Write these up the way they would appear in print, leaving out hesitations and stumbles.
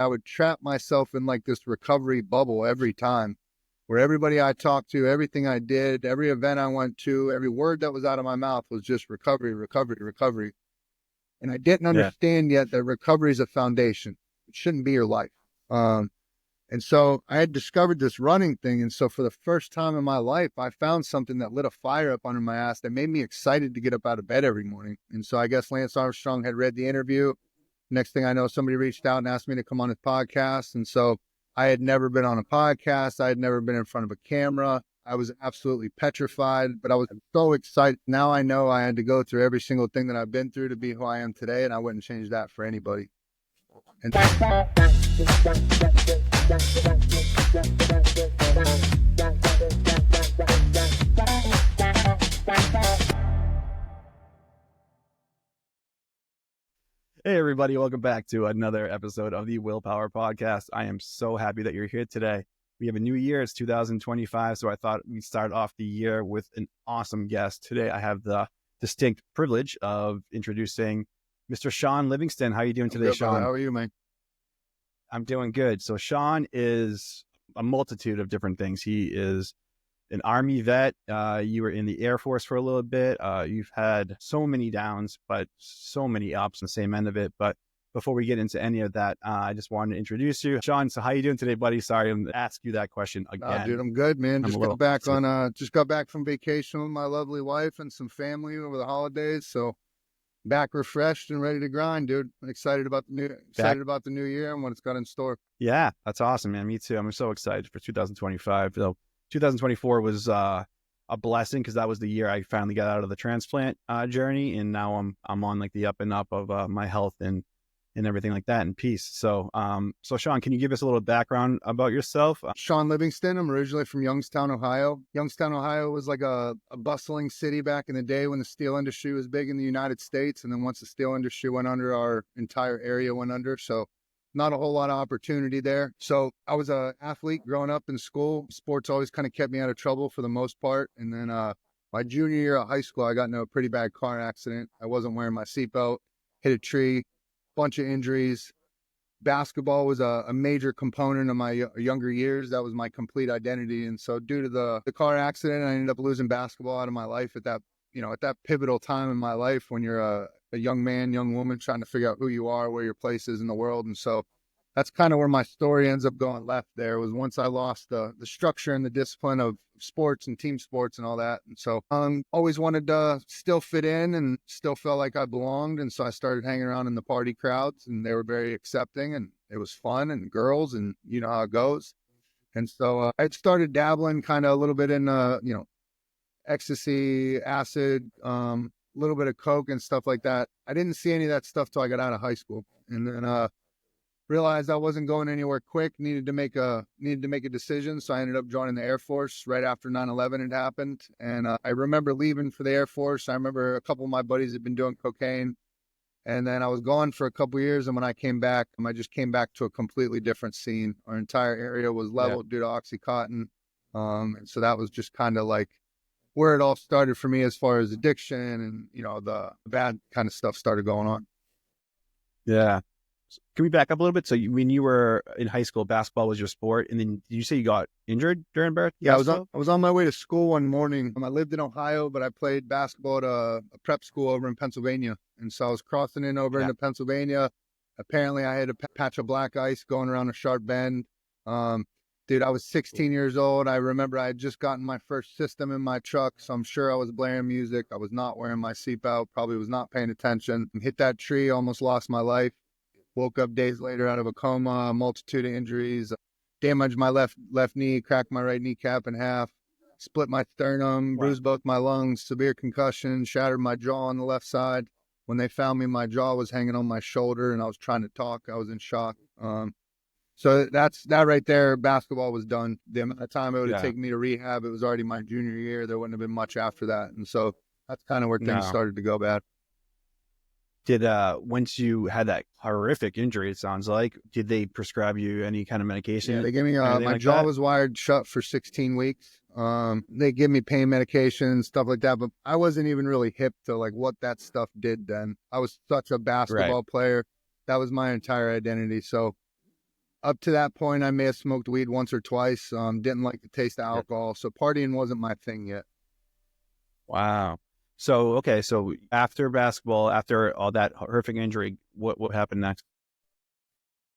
I would trap myself in like this recovery bubble every time, where everybody I talked to, everything I did, every event I went to, every word that was out of my mouth was just recovery, recovery, recovery. And I didn't Yeah. understand yet that recovery is a foundation. It shouldn't be your life. And so I had discovered this running thing. And so for the first time in my life, I found something that lit a fire up under my ass that made me excited to get up out of bed every morning. And so I guess Lance Armstrong had read the interview. Next thing I know, somebody reached out and asked me to come on his podcast. And so I had never been on a podcast. I had never been in front of a camera. I was absolutely petrified, but I was so excited. Now I know I had to go through every single thing that I've been through to be who I am today. And I wouldn't change that for anybody. And Hey, everybody. Welcome back to another episode of the Willpower Podcast. I am so happy that you're here today. We have a new year. It's 2025. So I thought we'd start off the year with an awesome guest. Today, I have the distinct privilege of introducing Mr. Shawn Livingston. How are you doing today, Shawn? How are you, man? I'm doing good. So Shawn is a multitude of different things. He is an Army vet. You were in the Air Force for a little bit. You've had so many downs, but so many ups on the same end of it. But before we get into any of that, I just wanted to introduce you. Shawn, so how you doing today, buddy? Sorry, I'm going to ask you that question again. Dude, I'm good, man. Just got back from vacation with my lovely wife and some family over the holidays. So back refreshed and ready to grind, dude. I'm excited about the new year and what it's got in store. Yeah, that's awesome, man. Me too. I'm so excited for 2025. So 2024 was a blessing because that was the year I finally got out of the transplant journey, and now I'm on like the up and up of my health and everything like that and peace. So Shawn, can you give us a little background about yourself? Shawn Livingston. I'm originally from Youngstown, Ohio. Youngstown, Ohio was like a bustling city back in the day when the steel industry was big in the United States. And then once the steel industry went under, our entire area went under. So not a whole lot of opportunity there. So I was an athlete growing up in school. Sports always kind of kept me out of trouble for the most part. And then my junior year of high school, I got into a pretty bad car accident. I wasn't wearing my seatbelt, hit a tree, bunch of injuries. Basketball was a major component of my younger years. That was my complete identity. And so due to the car accident, I ended up losing basketball out of my life at that pivotal time in my life when you're a young man, young woman trying to figure out who you are, where your place is in the world. And so that's kind of where my story ends up going left there, was once I lost the structure and the discipline of sports and team sports and all that. And so always wanted to still fit in and still felt like I belonged. And so I started hanging around in the party crowds, and they were very accepting, and it was fun, and girls, and you know how it goes. And so I started dabbling kind of a little bit in, ecstasy, acid, a little bit of coke and stuff like that. I didn't see any of that stuff till I got out of high school. And then realized I wasn't going anywhere quick, needed to make a decision. So I ended up joining the Air Force right after 9/11 had happened. And I remember leaving for the Air Force. I remember a couple of my buddies had been doing cocaine. And then I was gone for a couple of years. And when I came back, I just came back to a completely different scene. Our entire area was leveled due to Oxycontin. And so that was just kind of like where it all started for me as far as addiction and, the bad kind of stuff started going on. Yeah. Can we back up a little bit? So when you were in high school, basketball was your sport, and then did you say you got injured during birth? Yeah, I was on my way to school one morning. I lived in Ohio, but I played basketball at a prep school over in Pennsylvania. And so I was crossing in over into Pennsylvania. Apparently I had a patch of black ice going around a sharp bend. Dude, I was 16 years old. I remember I had just gotten my first system in my truck, so I'm sure I was blaring music. I was not wearing my seatbelt, probably was not paying attention. Hit that tree, almost lost my life. Woke up days later out of a coma, a multitude of injuries, damaged my left knee, cracked my right kneecap in half, split my sternum, bruised both my lungs, severe concussion, shattered my jaw on the left side. When they found me, my jaw was hanging on my shoulder and I was trying to talk. I was in shock. So that right there, basketball was done. The amount of time it would have taken me to rehab, it was already my junior year. There wouldn't have been much after that. And so that's kind of where things started to go bad. Did once you had that horrific injury, it sounds like, did they prescribe you any kind of medication? Yeah, they gave me my jaw was wired shut for 16 weeks. They give me pain medication, stuff like that, but I wasn't even really hip to like what that stuff did then. I was such a basketball player. That was my entire identity. So Up to that point, I may have smoked weed once or twice. Didn't like the taste of Yeah. alcohol, so partying wasn't my thing yet. Wow. So, okay. So after basketball, after all that horrific injury, what happened next?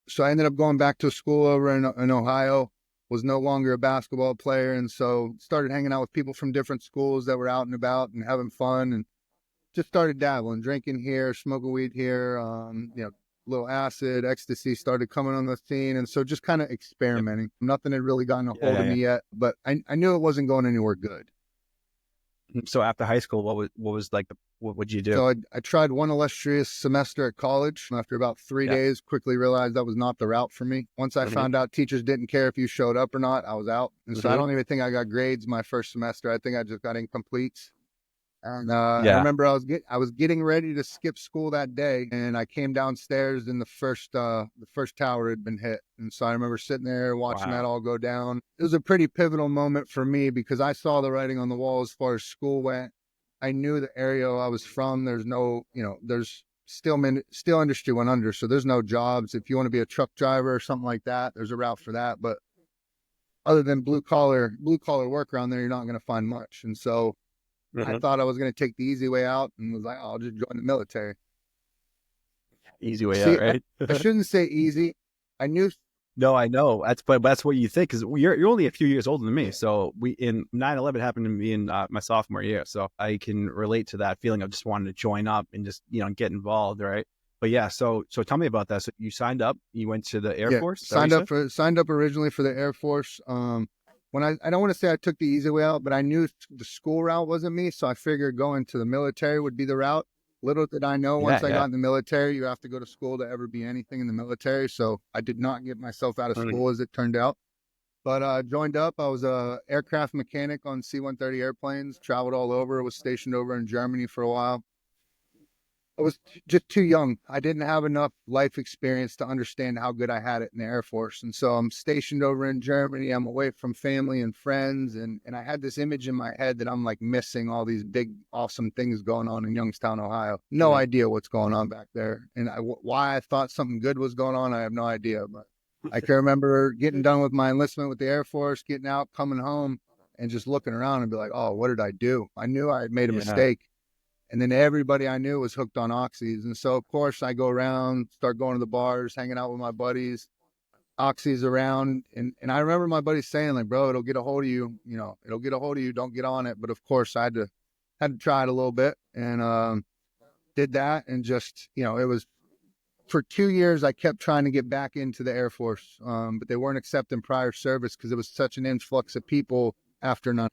So I ended up going back to school over in Ohio, was no longer a basketball player. And so started hanging out with people from different schools that were out and about and having fun, and just started dabbling, drinking here, smoking weed here, a little acid, ecstasy started coming on the scene. And so just kind of Yep. experimenting. Nothing had really gotten a hold of Yeah. me yet, but I knew it wasn't going anywhere good. So after high school, what was like what would you do? So I tried one illustrious semester at college. After about 3 days, quickly realized that was not the route for me. Once I Mhm. found out teachers didn't care if you showed up or not, I was out. And so I Mhm. don't even think I got grades my first semester. I think I just got incompletes. And I Yeah. remember I was getting ready to skip school that day, and I came downstairs, and the first tower had been hit. And so I remember sitting there watching that Wow. all go down. It was a pretty pivotal moment for me because I saw the writing on the wall as far as school went. I knew the area I was from. There's no, there's steel industry went under, so there's no jobs. If you want to be a truck driver or something like that, there's a route for that. But other than blue collar work around there, you're not going to find much. And so I Mhm. thought I was going to take the easy way out and was like, oh, I'll just join the military. Easy way out, See, right? I shouldn't say easy. I knew, No, I know. But that's what you think because you're only a few years older than me. So we in 9/11 happened to me in my sophomore year. So I can relate to that feeling of just wanting to join up and just get involved, right? But yeah, so tell me about that. So you signed up, you went to the Air yeah, Force. Is that what you said? signed up originally for the Air Force. When I don't want to say I took the easy way out, but I knew the school route wasn't me. So I figured going to the military would be the route. Little did I know, Yeah, once I yeah. got in the military, you have to go to school to ever be anything in the military. So I did not get myself out of Mhm. school as it turned out. But joined up. I was a aircraft mechanic on C-130 airplanes. Traveled all over. Was stationed over in Germany for a while. I was just too young. I didn't have enough life experience to understand how good I had it in the Air Force. And so I'm stationed over in Germany. I'm away from family and friends. And I had this image in my head that I'm like missing all these big, awesome things going on in Youngstown, Ohio. No Mhm. idea what's going on back there. And why I thought something good was going on, I have no idea. But I can remember getting done with my enlistment with the Air Force, getting out, coming home, and just looking around and be like, oh, what did I do? I knew I had made a Yeah. mistake. And then everybody I knew was hooked on oxys. And so, of course, I go around, start going to the bars, hanging out with my buddies, oxys around. And I remember my buddies saying, like, bro, it'll get a hold of you. It'll get a hold of you. Don't get on it. But of course, I had to try it a little bit, and did that. And just, it was for 2 years, I kept trying to get back into the Air Force, but they weren't accepting prior service because it was such an influx of people after none.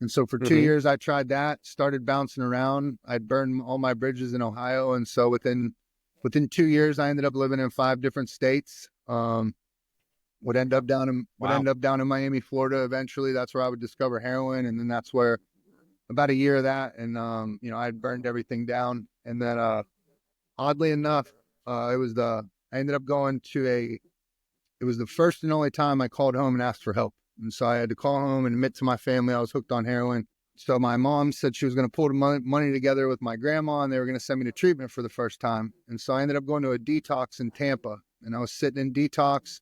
And so for two Hmm. years, I tried that, started bouncing around. I'd burned all my bridges in Ohio. And so within 2 years, I ended up living in 5 different states. Would Wow. end up down in Miami, Florida. Eventually, that's where I would discover heroin. And then that's where about a year of that. And, I'd burned everything down. And then, oddly enough, I ended up going it was the first and only time I called home and asked for help. And so I had to call home and admit to my family I was hooked on heroin. So my mom said she was going to pull the money together with my grandma, and they were going to send me to treatment for the first time. And so I ended up going to a detox in Tampa, and I was sitting in detox.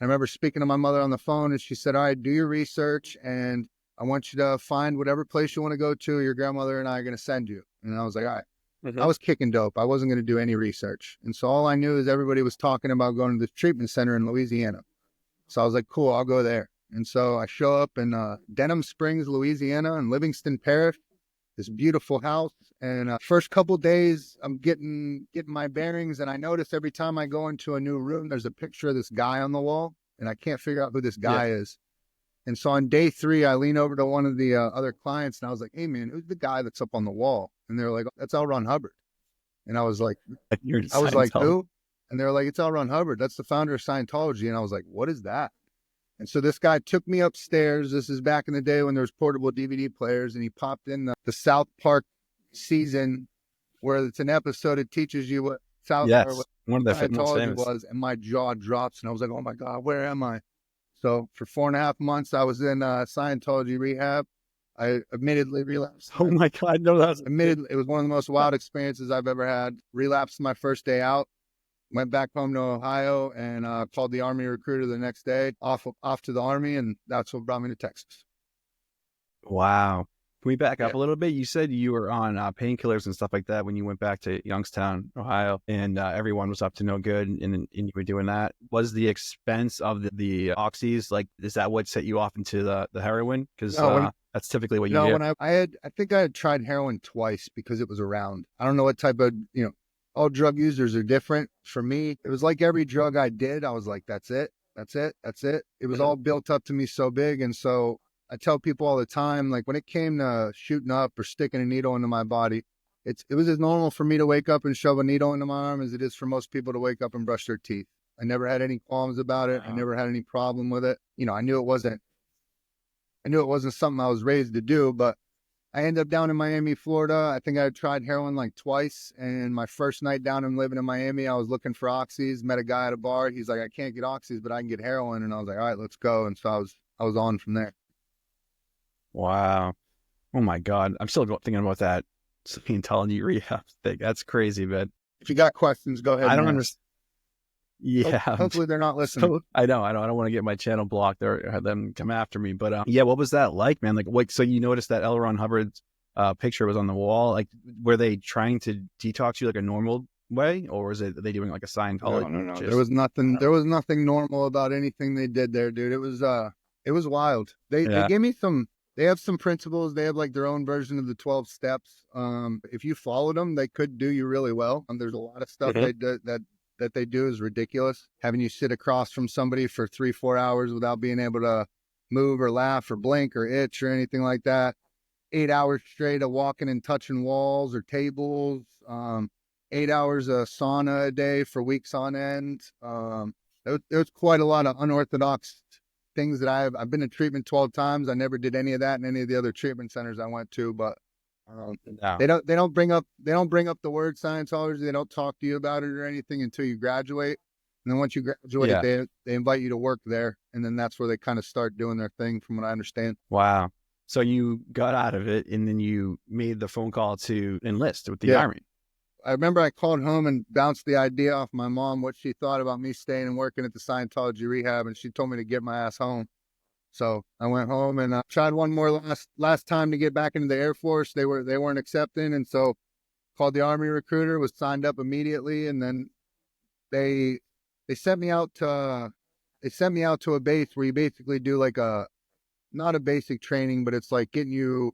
I remember speaking to my mother on the phone, and she said, all right, do your research, and I want you to find whatever place you want to go to. Your grandmother and I are going to send you. And I was like, all right. I Hmm. was kicking dope. I wasn't going to do any research. And so all I knew is everybody was talking about going to the treatment center in Louisiana. So I was like, cool, I'll go there. And so I show up in Denham Springs, Louisiana, in Livingston Parish, this beautiful house. And first couple days, I'm getting my bearings. And I notice every time I go into a new room, there's a picture of this guy on the wall. And I can't figure out who this Yeah. guy is. And so on day 3, I lean over to one of the other clients and I was like, hey, man, who's the guy that's up on the wall? And they were like, that's L. Ron Hubbard. And You're in I was like, Scientology. who? And they were like, it's L. Ron Hubbard. That's the founder of Scientology. And I was like, what is that? And so this guy took me upstairs. This is back in the day when there was portable DVD players, and he popped in the South Park season where it's an episode. It teaches you what Yes. what One of the most Scientology famous. was, and my jaw drops, and I was like, oh my God, where am I? So for 4.5 months, I was in Scientology rehab. I admittedly relapsed. Oh my God. No, that was Admittedly, it was one of the most wild experiences I've ever had. Relapsed my first day out. went back home to Ohio and called the Army recruiter the next day, off to the Army, and that's what brought me to Texas. Wow. Can we back up a little bit? You said you were on painkillers and stuff like that when you went back to Youngstown, Ohio, and everyone was up to no good, and you were doing that. Was the expense of the oxys, like, is that what set you off into the heroin? Because that's typically what you do. When I think I had tried heroin twice because it was around. I don't know what type of, all drug users are different. For me, it was like every drug I did, I was like, that's it. It was all built up to me so big, and so I tell people all the time, like when it came to shooting up or sticking a needle into my body, it was as normal for me to wake up and shove a needle into my arm as it is for most people to wake up and brush their teeth. I never had any qualms about it. I never had any problem with it. I knew it wasn't something I was raised to do, but I ended up down in Miami, Florida. I think I had tried heroin like twice. And my first night down and living in Miami, I was looking for oxys, met a guy at a bar. He's like, I can't get oxys, but I can get heroin. And I was like, all right, let's go. And so I was on from there. Wow. Oh my God. I'm still thinking about that Scientology rehab thing. That's crazy, man. If you got questions, go ahead. I don't understand. Yeah. Hopefully they're not listening. So, I know. I don't want to get my channel blocked or have them come after me. But yeah, what was that like, man? Like, so you noticed that L. Ron Hubbard's picture was on the wall. Like, were they trying to detox you like a normal way, or was it they doing like a Scientology? No. There was nothing normal about anything they did there, dude. It was wild. They gave me they have some principles. They have like their own version of the 12 steps. If you followed them, they could do you really well. There's a lot of stuff they do that they do is ridiculous. Having you sit across from somebody for 3-4 hours without being able to move or laugh or blink or itch or anything like that. 8 hours straight of walking and touching walls or tables. 8 hours of sauna a day for weeks on end. There's quite a lot of unorthodox things that I've been in treatment 12 times. I never did any of that in any of the other treatment centers I went to, but they don't bring up the word Scientology. They don't talk to you about it or anything until you graduate. And then once you graduate, they invite you to work there, and then that's where they kind of start doing their thing, from what I understand. Wow. So you got out of it, and then you made the phone call to enlist with the Army. I remember I called home and bounced the idea off my mom, what she thought about me staying and working at the Scientology rehab, and she told me to get my ass home. So I went home and tried one more last time to get back into the Air Force. They weren't accepting, and so called the Army recruiter, was signed up immediately, and then they sent me out to a base where you basically do like not a basic training, but it's like getting you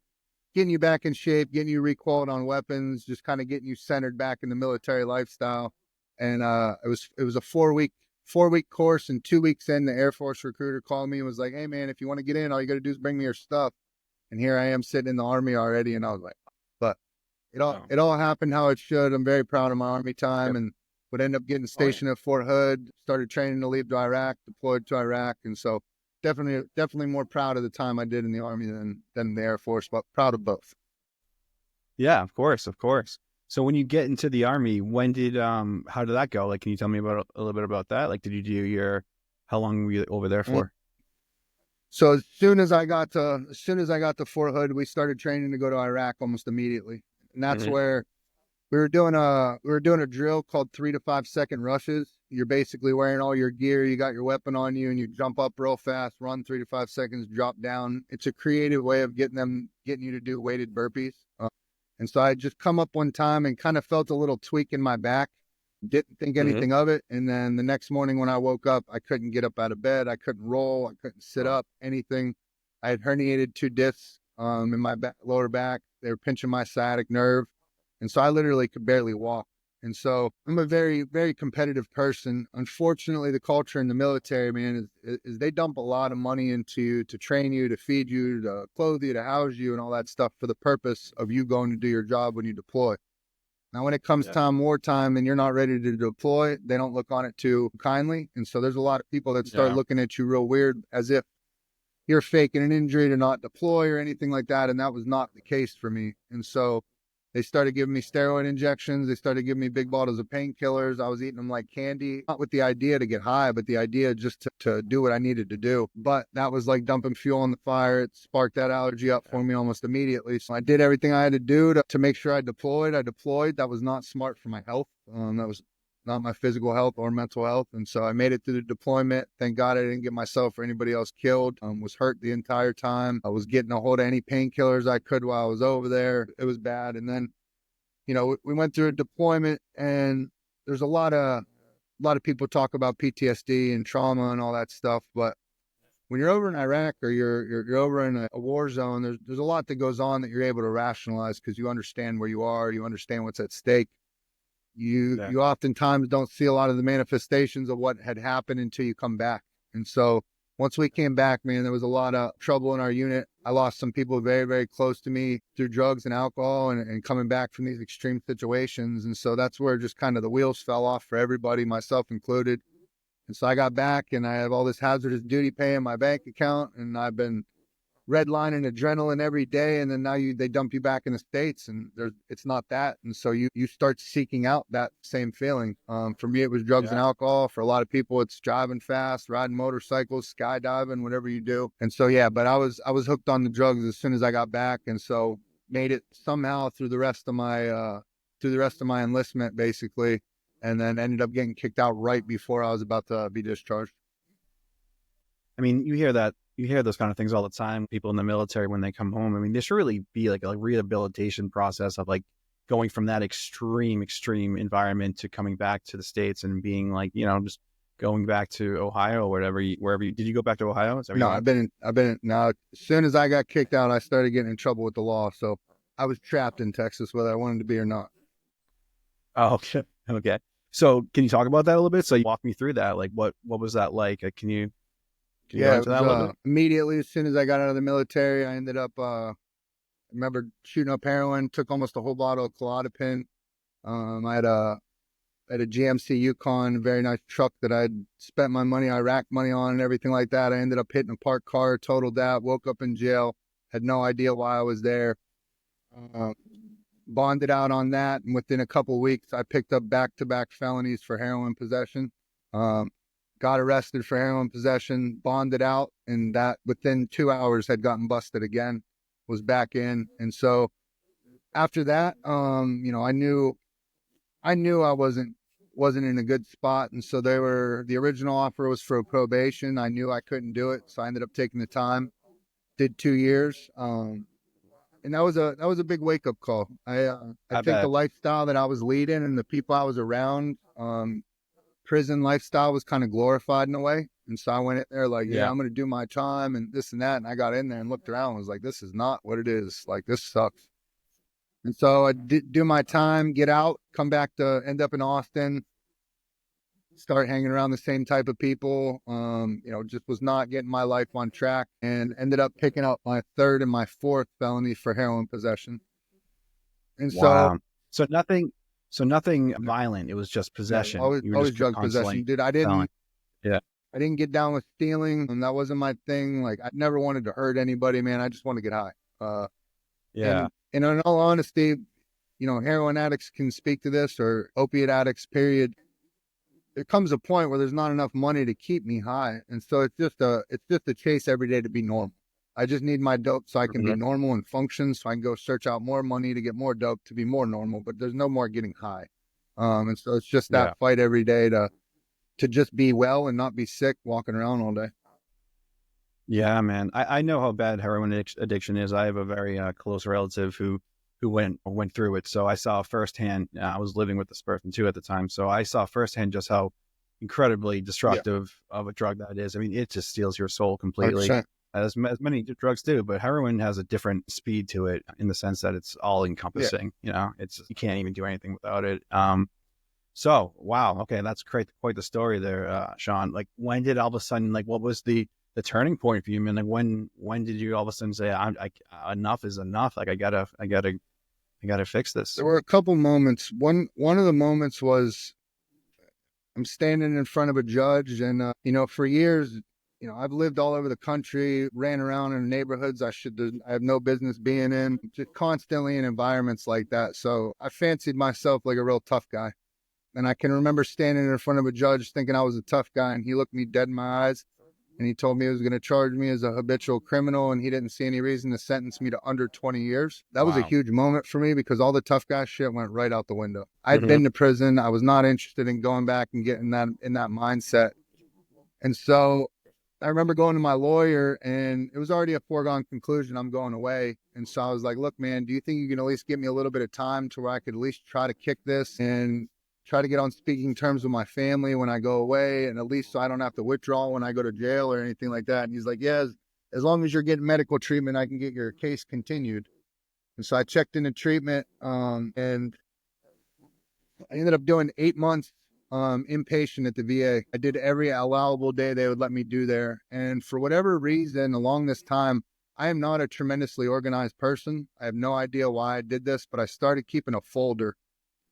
back in shape, getting you requalified on weapons, just kind of getting you centered back in the military lifestyle. And it was a 4-week course, and 2 weeks in, the Air Force recruiter called me and was like, hey man, if you want to get in, all you got to do is bring me your stuff. And here I am sitting in the Army already. And I was like, but it all happened how it should. I'm very proud of my Army time, and would end up getting stationed at Fort Hood, started training to leave to Iraq, deployed to Iraq. And so definitely more proud of the time I did in the Army than the Air Force, but proud of both. Yeah, of course. So when you get into the Army, how did that go? Like, can you tell me a little bit about that? Like, did you do how long were you over there for? So as soon as I got to Fort Hood, we started training to go to Iraq almost immediately. And that's where we were doing a drill called 3 to 5 second rushes. You're basically wearing all your gear, you got your weapon on you, and you jump up real fast, run 3 to 5 seconds, drop down. It's a creative way of getting you to do weighted burpees. And so I just come up one time and kind of felt a little tweak in my back, didn't think anything of it. And then the next morning when I woke up, I couldn't get up out of bed. I couldn't roll. I couldn't sit up, anything. I had herniated 2 discs in my lower back. They were pinching my sciatic nerve. And so I literally could barely walk. And so I'm a very, very competitive person. Unfortunately, the culture in the military, man, is they dump a lot of money into you to train you, to feed you, to clothe you, to house you, and all that stuff for the purpose of you going to do your job when you deploy. Now, when it comes time, wartime, and you're not ready to deploy, they don't look on it too kindly. And so there's a lot of people that start looking at you real weird, as if you're faking an injury to not deploy or anything like that. And that was not the case for me. And so they started giving me steroid injections. They started giving me big bottles of painkillers. I was eating them like candy, not with the idea to get high, but the idea just to do what I needed to do. But that was like dumping fuel on the fire. It sparked that allergy up for me almost immediately. So I did everything I had to do to make sure I deployed. That was not smart for my health. That not my physical health or mental health. And so I made it through the deployment. Thank God I didn't get myself or anybody else killed. Was hurt the entire time. I was getting a hold of any painkillers I could while I was over there. It was bad. And then, we went through a deployment, and there's a lot of people talk about PTSD and trauma and all that stuff, but when you're over in Iraq or you're over in a war zone, there's a lot that goes on that you're able to rationalize because you understand where you are, you understand what's at stake. You oftentimes don't see a lot of the manifestations of what had happened until you come back. And so once we came back, man, there was a lot of trouble in our unit. I lost some people very, very close to me through drugs and alcohol and coming back from these extreme situations. And so that's where just kind of the wheels fell off for everybody, myself included. And so I got back, and I have all this hazardous duty pay in my bank account, and I've been redlining adrenaline every day. And then now they dump you back in the States, and it's not that. And so you start seeking out that same feeling. For me, it was drugs and alcohol. For a lot of people, it's driving fast, riding motorcycles, skydiving, whatever you do. And so, but I was hooked on the drugs as soon as I got back. And so made it somehow through the rest of my enlistment, basically. And then ended up getting kicked out right before I was about to be discharged. I mean, you hear those kind of things all the time. People in the military, when they come home, I mean, there should really be like a rehabilitation process of like going from that extreme environment to coming back to the States and being like, just going back to Ohio or wherever did you go back to Ohio? No, I've been now, as soon as I got kicked out, I started getting in trouble with the law. So I was trapped in Texas, whether I wanted to be or not. Oh, okay. So can you talk about that a little bit? So you walk me through that. Like what was that like? Can you go into that a little bit? Immediately, as soon as I got out of the military, I ended up, I remember shooting up heroin, took almost a whole bottle of Klonopin. I had a GMC Yukon, a very nice truck that I'd spent my money, Iraq money on and everything like that. I ended up hitting a parked car, totaled that, woke up in jail, had no idea why I was there. Bonded out on that, and within a couple of weeks, I picked up back-to-back felonies for heroin possession. Got arrested for heroin possession, bonded out, and that within 2 hours had gotten busted again, was back in. And so after that, I knew I wasn't in a good spot. And so the original offer was for probation. I knew I couldn't do it. So I ended up taking the time, did 2 years. And that was a big wake up call. I think the lifestyle that I was leading and the people I was around, prison lifestyle was kind of glorified in a way. And so I went in there like, I'm going to do my time and this and that. And I got in there and looked around and was like, this is not what it is. Like, this sucks. And so I did do my time, get out, come back to end up in Austin, start hanging around the same type of people, just was not getting my life on track, and ended up picking up my third and my fourth felony for heroin possession. And so nothing violent. It was just possession. Always drug possession, dude. I didn't get down with stealing, and that wasn't my thing. Like, I never wanted to hurt anybody, man. I just want to get high. And in all honesty, heroin addicts can speak to this, or opiate addicts, period. There comes a point where there's not enough money to keep me high. And so it's just a chase every day to be normal. I just need my dope so I can be normal and function, so I can go search out more money to get more dope to be more normal, but there's no more getting high. And so it's just that fight every day to just be well and not be sick walking around all day. Yeah, man. I know how bad heroin addiction is. I have a very close relative who went through it. So I saw firsthand. I was living with this person too at the time. So I saw firsthand just how incredibly destructive of a drug that is. I mean, it just steals your soul completely, 100%. As many drugs do. But heroin has a different speed to it in the sense that it's all encompassing. You can't even do anything without it. So wow, okay, that's quite the story there, Shawn. Like, when did all of a sudden, like, what was the turning point for you, man? Like, when did you all of a sudden say, enough is enough? Like, I gotta fix this. There were a couple moments. One of the moments was I'm standing in front of a judge, and for years, I've lived all over the country, ran around in neighborhoods I have no business being in, just constantly in environments like that. So I fancied myself like a real tough guy. And I can remember standing in front of a judge thinking I was a tough guy, and he looked me dead in my eyes and he told me he was going to charge me as a habitual criminal, and he didn't see any reason to sentence me to under 20 years. That was a huge moment for me because all the tough guy shit went right out the window. I'd been to prison. I was not interested in going back and getting that in that mindset. And so I remember going to my lawyer, and it was already a foregone conclusion. I'm going away. And so I was like, look, man, do you think you can at least give me a little bit of time to where I could at least try to kick this and try to get on speaking terms with my family when I go away, and at least so I don't have to withdraw when I go to jail or anything like that? And he's like, yeah, as long as you're getting medical treatment, I can get your case continued. And so I checked into treatment, and I ended up doing 8 months inpatient at the VA. I did every allowable day they would let me do there. And for whatever reason, along this time, I am not a tremendously organized person. I have no idea why I did this, but I started keeping a folder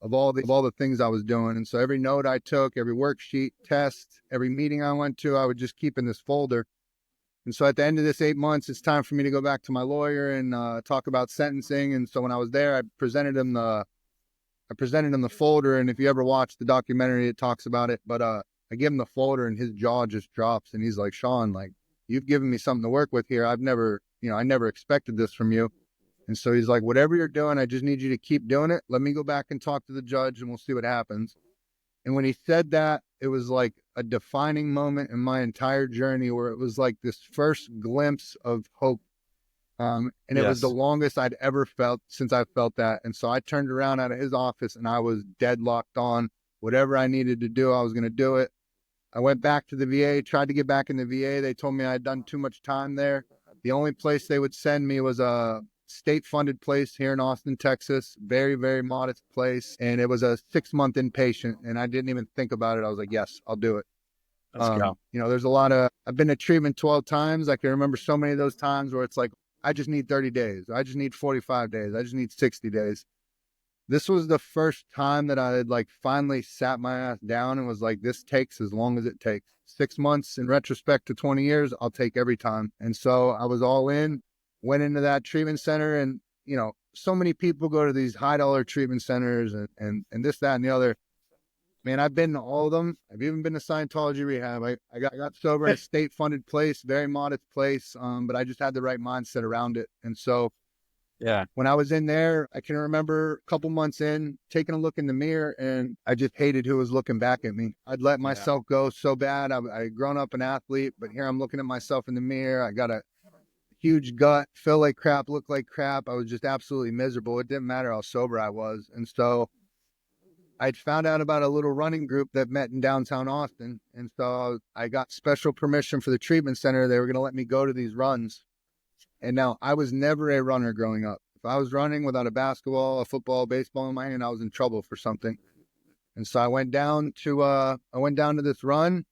of all the things I was doing. And so every note I took, every worksheet, test, every meeting I went to, I would just keep in this folder. And so at the end of this 8 months, it's time for me to go back to my lawyer and talk about sentencing. And so when I was there, I presented him the folder. And if you ever watch the documentary, it talks about it. But I give him the folder, and his jaw just drops. And he's like, Shawn, like, you've given me something to work with here. I never expected this from you. And so he's like, whatever you're doing, I just need you to keep doing it. Let me go back and talk to the judge, and we'll see what happens. And when he said that, it was like a defining moment in my entire journey, where it was like this first glimpse of hope. And it was the longest I'd ever felt since I felt that. And so I turned around out of his office, and I was deadlocked on whatever I needed to do. I was going to do it. I went back to the VA, tried to get back in the VA. They told me I'd done too much time there. The only place they would send me was a state-funded place here in Austin, Texas. Very, very modest place. And it was a 6-month inpatient, and I didn't even think about it. I was like, yes, I'll do it. Let's go. There's I've been to treatment 12 times. I can remember so many of those times where it's like, I just need 30 days. I just need 45 days. I just need 60 days. This was the first time that I had finally sat my ass down and was like, this takes as long as it takes. 6 months in retrospect to 20 years, I'll take every time. And so I was all in, went into that treatment center, and, so many people go to these high dollar treatment centers and this, that, and the other. Man, I've been to all of them. I've even been to Scientology rehab. I got sober in a state-funded place, very modest place, but I just had the right mindset around it. And so when I was in there, I can remember a couple months in, taking a look in the mirror, and I just hated who was looking back at me. I'd let myself go so bad. I had grown up an athlete, but here I'm looking at myself in the mirror. I got a huge gut, feel like crap, look like crap. I was just absolutely miserable. It didn't matter how sober I was. And so I'd found out about a little running group that met in downtown Austin. And so I got special permission for the treatment center. They were going to let me go to these runs. And now, I was never a runner growing up. If I was running without a basketball, a football, baseball in my hand, I was in trouble for something. And so I went down to this run,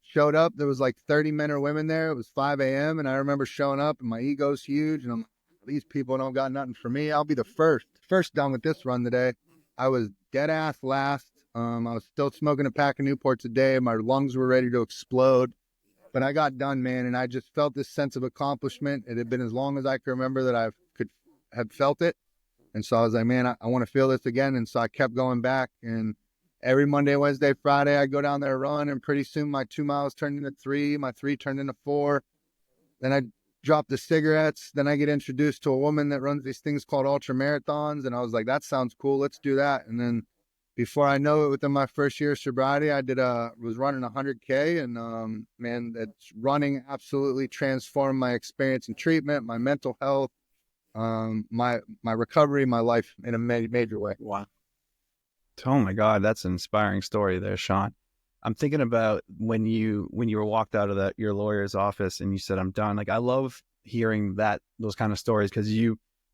showed up. There was 30 men or women there. It was 5 a.m. And I remember showing up, and my ego's huge. And I'm like, these people don't got nothing for me. I'll be the first done with this run today. I was dead ass last. I was still smoking a pack of Newports a day. My lungs were ready to explode, but I got done, man. And I just felt this sense of accomplishment. It had been as long as I could remember that I could have felt it. And so I was like, man, I want to feel this again. And so I kept going back, and every Monday, Wednesday, Friday, I go down there and run. And pretty soon my 2 miles turned into 3, my 3 turned into 4. Then I drop the cigarettes. Then I get introduced to a woman that runs these things called ultra marathons. And I was like, that sounds cool. Let's do that. And then before I know it, within my first year of sobriety, I was running 100K. And man, that's running absolutely transformed my experience in treatment, my mental health, my recovery, my life in a major way. Wow. Oh my God, that's an inspiring story there, Shawn. I'm thinking about when you were walked out of your lawyer's office and you said, I'm done. I love hearing those kind of stories, because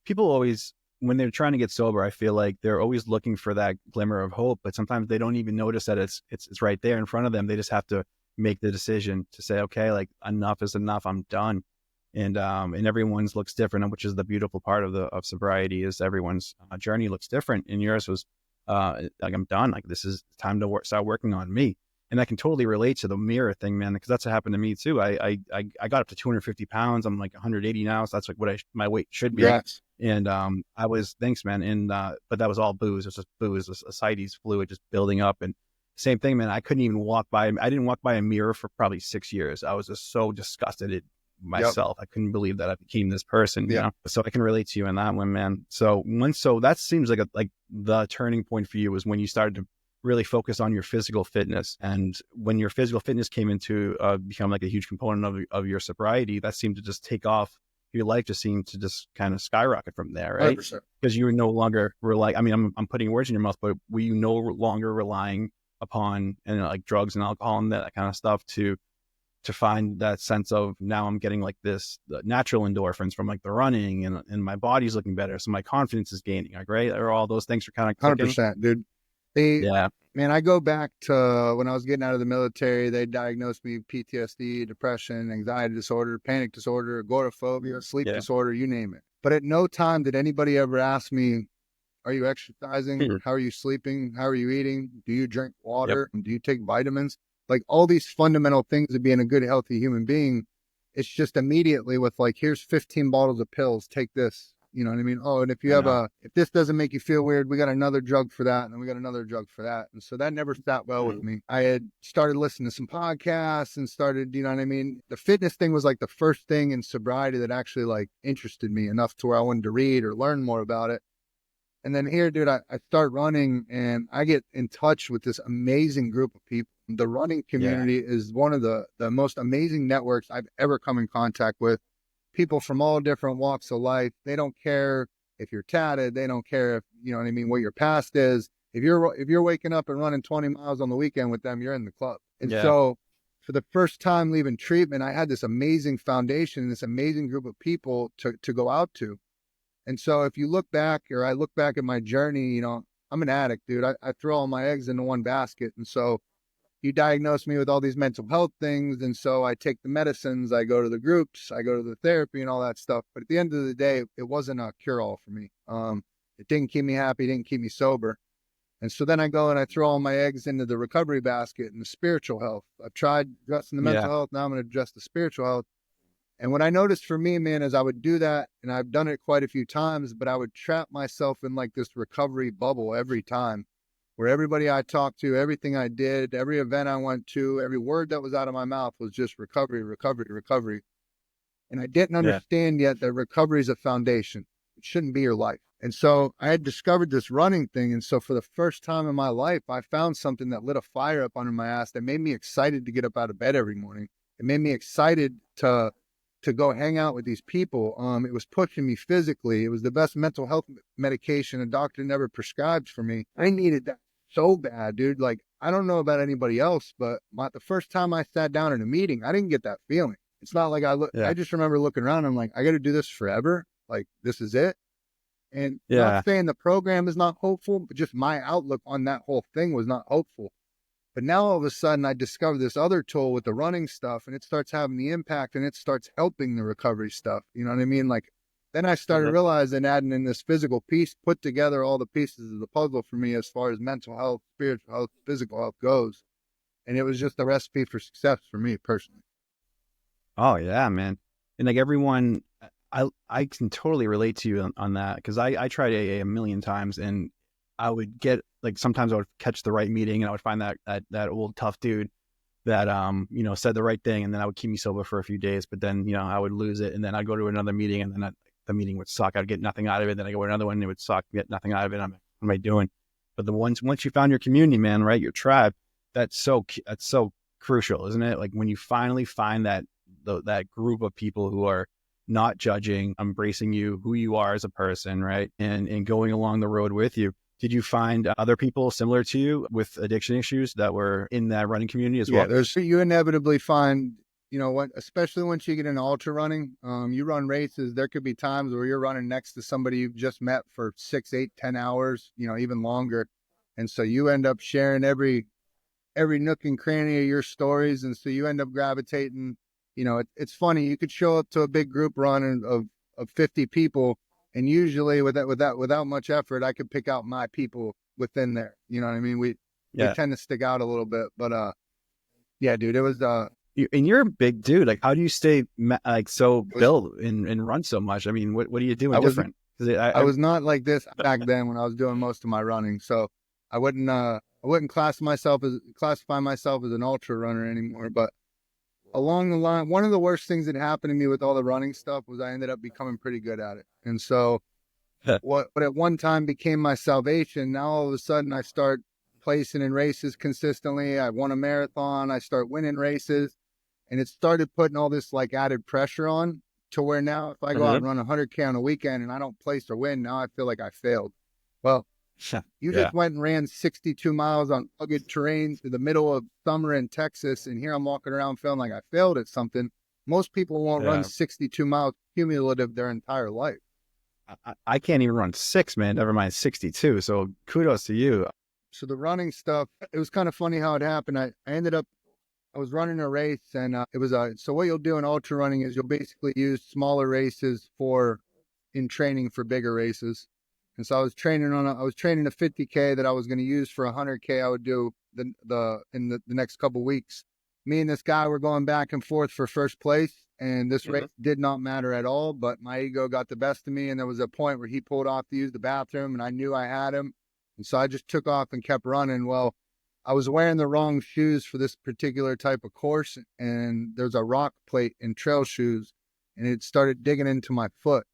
people always, when they're trying to get sober, I feel like they're always looking for that glimmer of hope, but sometimes they don't even notice that it's right there in front of them. They just have to make the decision to say, okay, enough is enough. I'm done. And everyone's looks different, which is the beautiful part of sobriety, is everyone's journey looks different. And yours was I'm done. This is time to start working on me. And I can totally relate to the mirror thing, man, because that's what happened to me too. I got up to 250 pounds. I'm 180 now. So that's what my weight should be. Yes. And thanks, man. And but that was all booze. It was just booze, ascites fluid just building up. And same thing, man. I couldn't even I didn't walk by a mirror for probably 6 years. I was just so disgusted at myself. I couldn't believe that I became this person, you know? So I can relate to you in that one, man. So that seems like the turning point for you was when you started to really focus on your physical fitness. And when your physical fitness came into become like a huge component of your sobriety, that seemed to just take off. Your life just seemed to just kind of skyrocket from there, right? 100%. Because you were no longer I'm putting words in your mouth, but were you no longer relying upon like drugs and alcohol and that kind of stuff to find that sense of, now I'm getting like the natural endorphins from like the running, and my body's looking better, so my confidence is gaining, like, right? Or all those things are kind of clicking. 100%, dude. Man, I go back to when I was getting out of the military. They diagnosed me with PTSD, depression, anxiety disorder, panic disorder, agoraphobia, sleep disorder, you name it. But at no time did anybody ever ask me, are you exercising? How are you sleeping? How are you eating? Do you drink water? Do you take vitamins? Like all these fundamental things of being a good, healthy human being. It's just immediately with like, here's 15 bottles of pills, take this. You know what I mean? Oh, and if you if this doesn't make you feel weird, we got another drug for that. And then we got another drug for that. And so that never sat well with me. I had started listening to some podcasts and started, you know what I mean? The fitness thing was like the first thing in sobriety that actually like interested me enough to where I wanted to read or learn more about it. And then here, dude, I start running and I get in touch with this amazing group of people. The running community is one of the most amazing networks I've ever come in contact with. People from all different walks of life. They don't care if you're tatted. They don't care if, you know what I mean, what your past is. If you're waking up and running 20 miles on the weekend with them, you're in the club. And so for the first time leaving treatment, I had this amazing foundation, this amazing group of people to go out to. And so if you look back, or I look back at my journey, you know, I'm an addict, dude. I throw all my eggs into one basket. And so you diagnosed me with all these mental health things. And so I take the medicines, I go to the groups, I go to the therapy and all that stuff. But at the end of the day, it wasn't a cure-all for me. It didn't keep me happy, didn't keep me sober. And so then I go and I throw all my eggs into the recovery basket and the spiritual health. I've tried addressing the mental health. Now I'm going to address the spiritual health. And what I noticed for me, man, is I would do that, and I've done it quite a few times, but I would trap myself in like this recovery bubble every time, where everybody I talked to, everything I did, every event I went to, every word that was out of my mouth was just recovery, recovery, recovery. And I didn't understand yet that recovery is a foundation. It shouldn't be your life. And so I had discovered this running thing. And so for the first time in my life, I found something that lit a fire up under my ass that made me excited to get up out of bed every morning. It made me excited to go hang out with these people. It was pushing me physically. It was the best mental health medication a doctor never prescribed for me. I needed that so bad, dude. Like, I don't know about anybody else, but the first time I sat down in a meeting, I didn't get that feeling. It's not like I just remember looking around. I'm like, I got to do this forever. Like, this is it. And not saying the program is not hopeful, but just my outlook on that whole thing was not hopeful. But now all of a sudden I discovered this other tool with the running stuff, and it starts having the impact, and it starts helping the recovery stuff. You know what I mean? Like, then I started realizing, adding in this physical piece, put together all the pieces of the puzzle for me as far as mental health, spiritual health, physical health goes. And it was just a recipe for success for me personally. Oh yeah, man. And like everyone, I can totally relate to you on that, because I tried AA a million times, and I would get, like, sometimes I would catch the right meeting, and I would find that old tough dude that you know, said the right thing, and then I would keep me sober for a few days, but then, you know, I would lose it, and then I'd go to another meeting, and then the meeting would suck. I'd get nothing out of it. Then I go to another one, and it would suck, get nothing out of it. What am I doing? But once you found your community, man, right, your tribe, that's so crucial, isn't it? Like, when you finally find that group of people who are not judging, embracing you, who you are as a person, right, and going along the road with you. Did you find other people similar to you with addiction issues that were in that running community as well? Yeah, you inevitably find, you know what, especially once you get into ultra running, you run races, there could be times where you're running next to somebody you've just met for 6, 8, 10 hours, you know, even longer. And so you end up sharing every nook and cranny of your stories. And so you end up gravitating, you know, it's funny. You could show up to a big group run of 50 people, and usually without much effort, I could pick out my people within there. You know what I mean? We tend to stick out a little bit, but yeah, dude, it was and you're a big dude. Like, how do you stay like so built and run so much? I mean, what are you doing different? I was not like this back then when I was doing most of my running. So I wasn't I wouldn't classify myself as an ultra runner anymore, but along the line, one of the worst things that happened to me with all the running stuff was I ended up becoming pretty good at it. And so what at one time became my salvation, now all of a sudden I start placing in races consistently. I won a marathon. I start winning races, and it started putting all this like added pressure on to where now if I go out and run 100K on a weekend and I don't place or win, now I feel like I failed. Well, you just went and ran 62 miles on rugged terrain through the middle of summer in Texas, and here I'm walking around feeling like I failed at something. Most people won't run 62 miles cumulative their entire life. I can't even run 6, man, never mind 62. So kudos to you. So the running stuff, it was kind of funny how it happened. I was running a race, and it was so what you'll do in ultra running is you'll basically use smaller races in training for bigger races. And so I was training a 50K that I was going to use for 100K I would do in the next couple of weeks. Me and this guy were going back and forth for first place, and this race did not matter at all, but my ego got the best of me, and there was a point where he pulled off to use the bathroom, and I knew I had him, and so I just took off and kept running. Well, I was wearing the wrong shoes for this particular type of course, and there's a rock plate in trail shoes, and it started digging into my foot.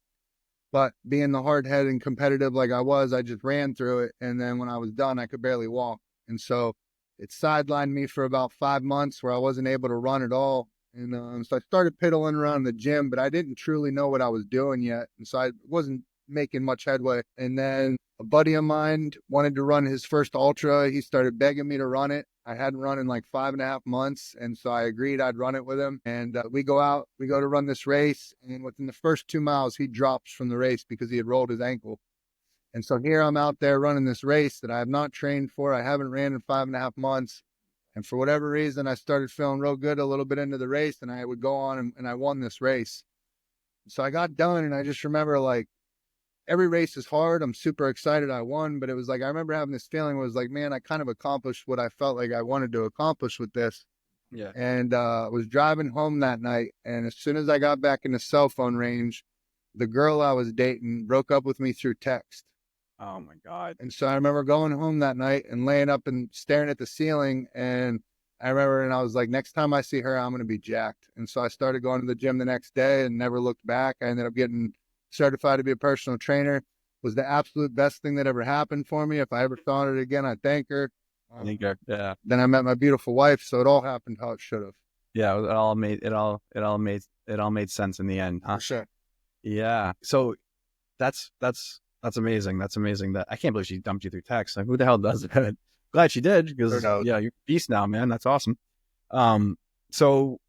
But being the hard-headed and competitive like I was, I just ran through it. And then when I was done, I could barely walk. And so it sidelined me for about 5 months where I wasn't able to run at all. And so I started piddling around the gym, but I didn't truly know what I was doing yet. And so I wasn't making much headway. And then a buddy of mine wanted to run his first ultra. He started begging me to run it. I hadn't run in like 5.5 months. And so I agreed I'd run it with him. And we go to run this race. And within the first 2 miles, he drops from the race because he had rolled his ankle. And so here I'm out there running this race that I have not trained for. I haven't ran in 5.5 months. And for whatever reason, I started feeling real good a little bit into the race. And I would go on and I won this race. So I got done, and I just remember like, every race is hard. I'm super excited I won, but it was like, I remember having this feeling where it was like, man, I kind of accomplished what I felt like I wanted to accomplish with this. Yeah. And I was driving home that night, and as soon as I got back in the cell phone range, the girl I was dating broke up with me through text. Oh my God. And so I remember going home that night and laying up and staring at the ceiling. And I was like, next time I see her, I'm going to be jacked. And so I started going to the gym the next day and never looked back. I ended up getting certified to be a personal trainer. Was the absolute best thing that ever happened for me. If I ever saw her again, I'd thank her. Yeah. Then I met my beautiful wife, so it all happened how it should have. Yeah, it all made sense in the end, huh? For sure. Yeah. So that's amazing. That's amazing. That I can't believe she dumped you through text. Like, who the hell does that? Glad she did, because you're a beast now, man. That's awesome. So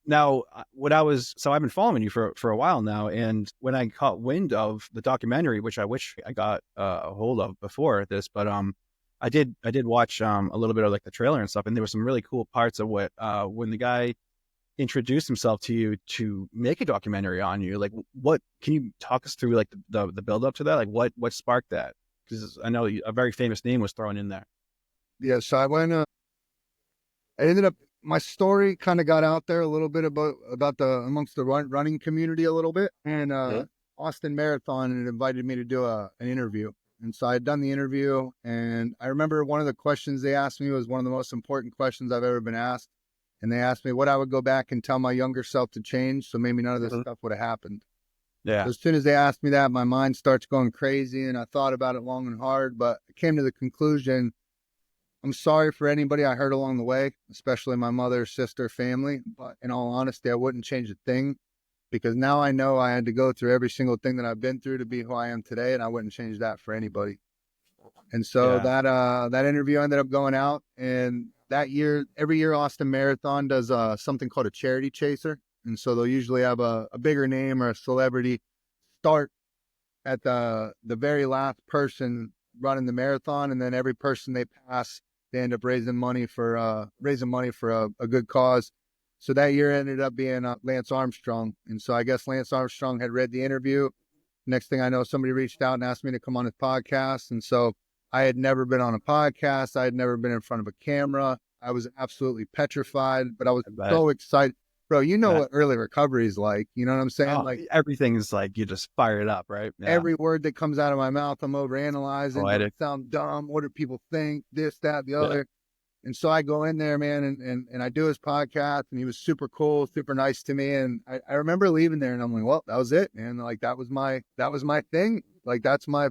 now I've been following you for a while now, and when I caught wind of the documentary, which I wish I got a hold of before this, but I did watch a little bit of like the trailer and stuff, and there were some really cool parts of what when the guy introduced himself to you to make a documentary on you. Like, what can you talk us through, like the build up to that? Like, what sparked that? Because I know a very famous name was thrown in there. Yeah, so I ended up, my story kind of got out there a little bit about amongst the running community a little bit. And Austin Marathon had invited me to do an interview. And so I had done the interview, and I remember one of the questions they asked me was one of the most important questions I've ever been asked. And they asked me what I would go back and tell my younger self to change, so maybe none of this stuff would have happened. Yeah. So as soon as they asked me that, my mind starts going crazy, and I thought about it long and hard, but I came to the conclusion, I'm sorry for anybody I hurt along the way, especially my mother, sister, family. But in all honesty, I wouldn't change a thing, because now I know I had to go through every single thing that I've been through to be who I am today, and I wouldn't change that for anybody. And so that interview ended up going out, and that year, every year Austin Marathon does something called a charity chaser. And so they'll usually have a bigger name or a celebrity start at the very last person running the marathon, and then every person they pass, they end up raising money for a good cause. So that year ended up being Lance Armstrong. And so I guess Lance Armstrong had read the interview. Next thing I know, somebody reached out and asked me to come on his podcast. And so I had never been on a podcast. I had never been in front of a camera. I was absolutely petrified, but I was so excited. Bro, you know That, what early recovery is like. You know what I'm saying? oh, Like everything is like you just fire it up, right? Yeah. every word that comes out of my mouth, I'm overanalyzing. Does Poetic. it sound dumb? What do people think? This, that, the Yeah. other. And so I go in there, man, and I do his podcast, and he was super cool, super nice to me. And I remember leaving there, and I'm like, well, that was it, man. Like that was my thing. Like that's my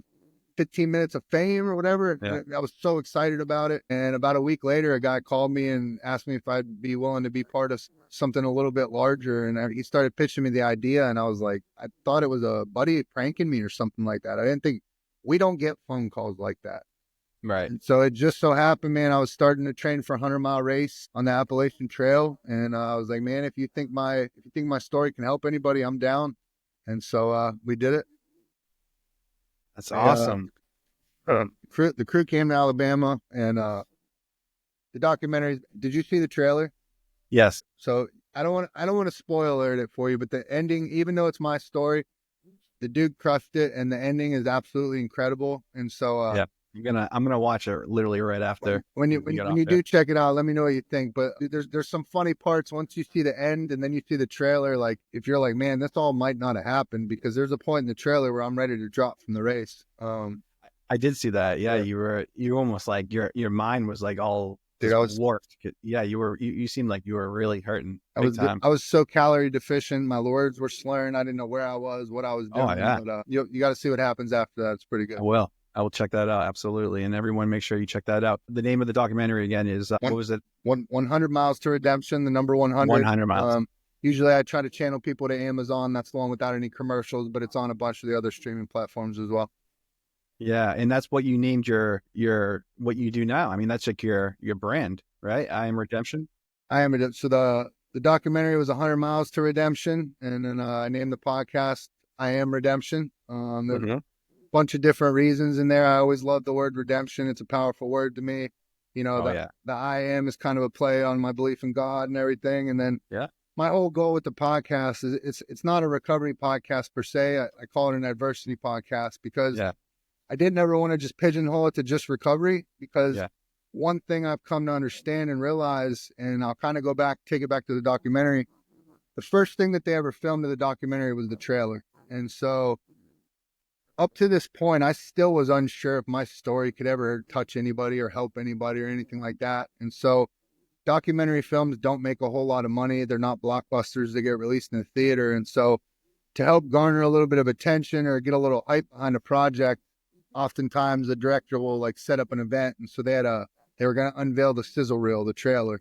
15 minutes of fame or whatever. Yeah. And I was so excited about it. And about a week later, a guy called me and asked me if I'd be willing to be part of something a little bit larger. And he started pitching me the idea. And I was like, I thought it was a buddy pranking me or something like that. I didn't think, we don't get phone calls like that. Right. And so it just so happened, man, I was starting to train for a 100-mile race on the Appalachian Trail. And I was like, man, if you think my story can help anybody, I'm down. And so we did it. That's awesome. The crew came to Alabama, and the documentary. Did you see the trailer? Yes. So I don't want to spoil it for you, but the ending, even though it's my story, the dude crushed it, and the ending is absolutely incredible. And so Yeah. I'm gonna watch it literally right after. when you do check it out, let me know what you think. But there's some funny parts once you see the end, and then you see the trailer. Like if you're like, man, this all might not have happened, because there's a point in the trailer where I'm ready to drop from the race. I did see that. Yeah, you almost like your mind was like all warped. Yeah, you seemed like you were really hurting. I was so calorie deficient. My words were slurring. I didn't know where I was, what I was doing. Oh yeah. But, you got to see what happens after that. It's pretty good. I will check that out. Absolutely. And everyone, make sure you check that out. The name of the documentary again is, what was it? 100 Miles to Redemption, the number 100. 100 Miles. Usually I try to channel people to Amazon. That's the one without any commercials, but it's on a bunch of the other streaming platforms as well. Yeah. And that's what you named your what you do now. I mean, that's like your brand, right? I Am Redemption. So the documentary was 100 Miles to Redemption. And then I named the podcast I Am Redemption. Bunch of different reasons in there. I always love the word redemption. It's a powerful word to me. The I am is kind of a play on my belief in God and everything. And then my whole goal with the podcast is it's not a recovery podcast per se. I call it an adversity podcast, because I didn't ever want to just pigeonhole it to just recovery, because one thing I've come to understand and realize, and I'll kind of take it back to the documentary. The first thing that they ever filmed in the documentary was the trailer. And so up to this point, I still was unsure if my story could ever touch anybody or help anybody or anything like that. And so documentary films don't make a whole lot of money. They're not blockbusters. They get released in the theater. And so to help garner a little bit of attention or get a little hype behind a project, oftentimes the director will like set up an event. And so they were going to unveil the sizzle reel, the trailer.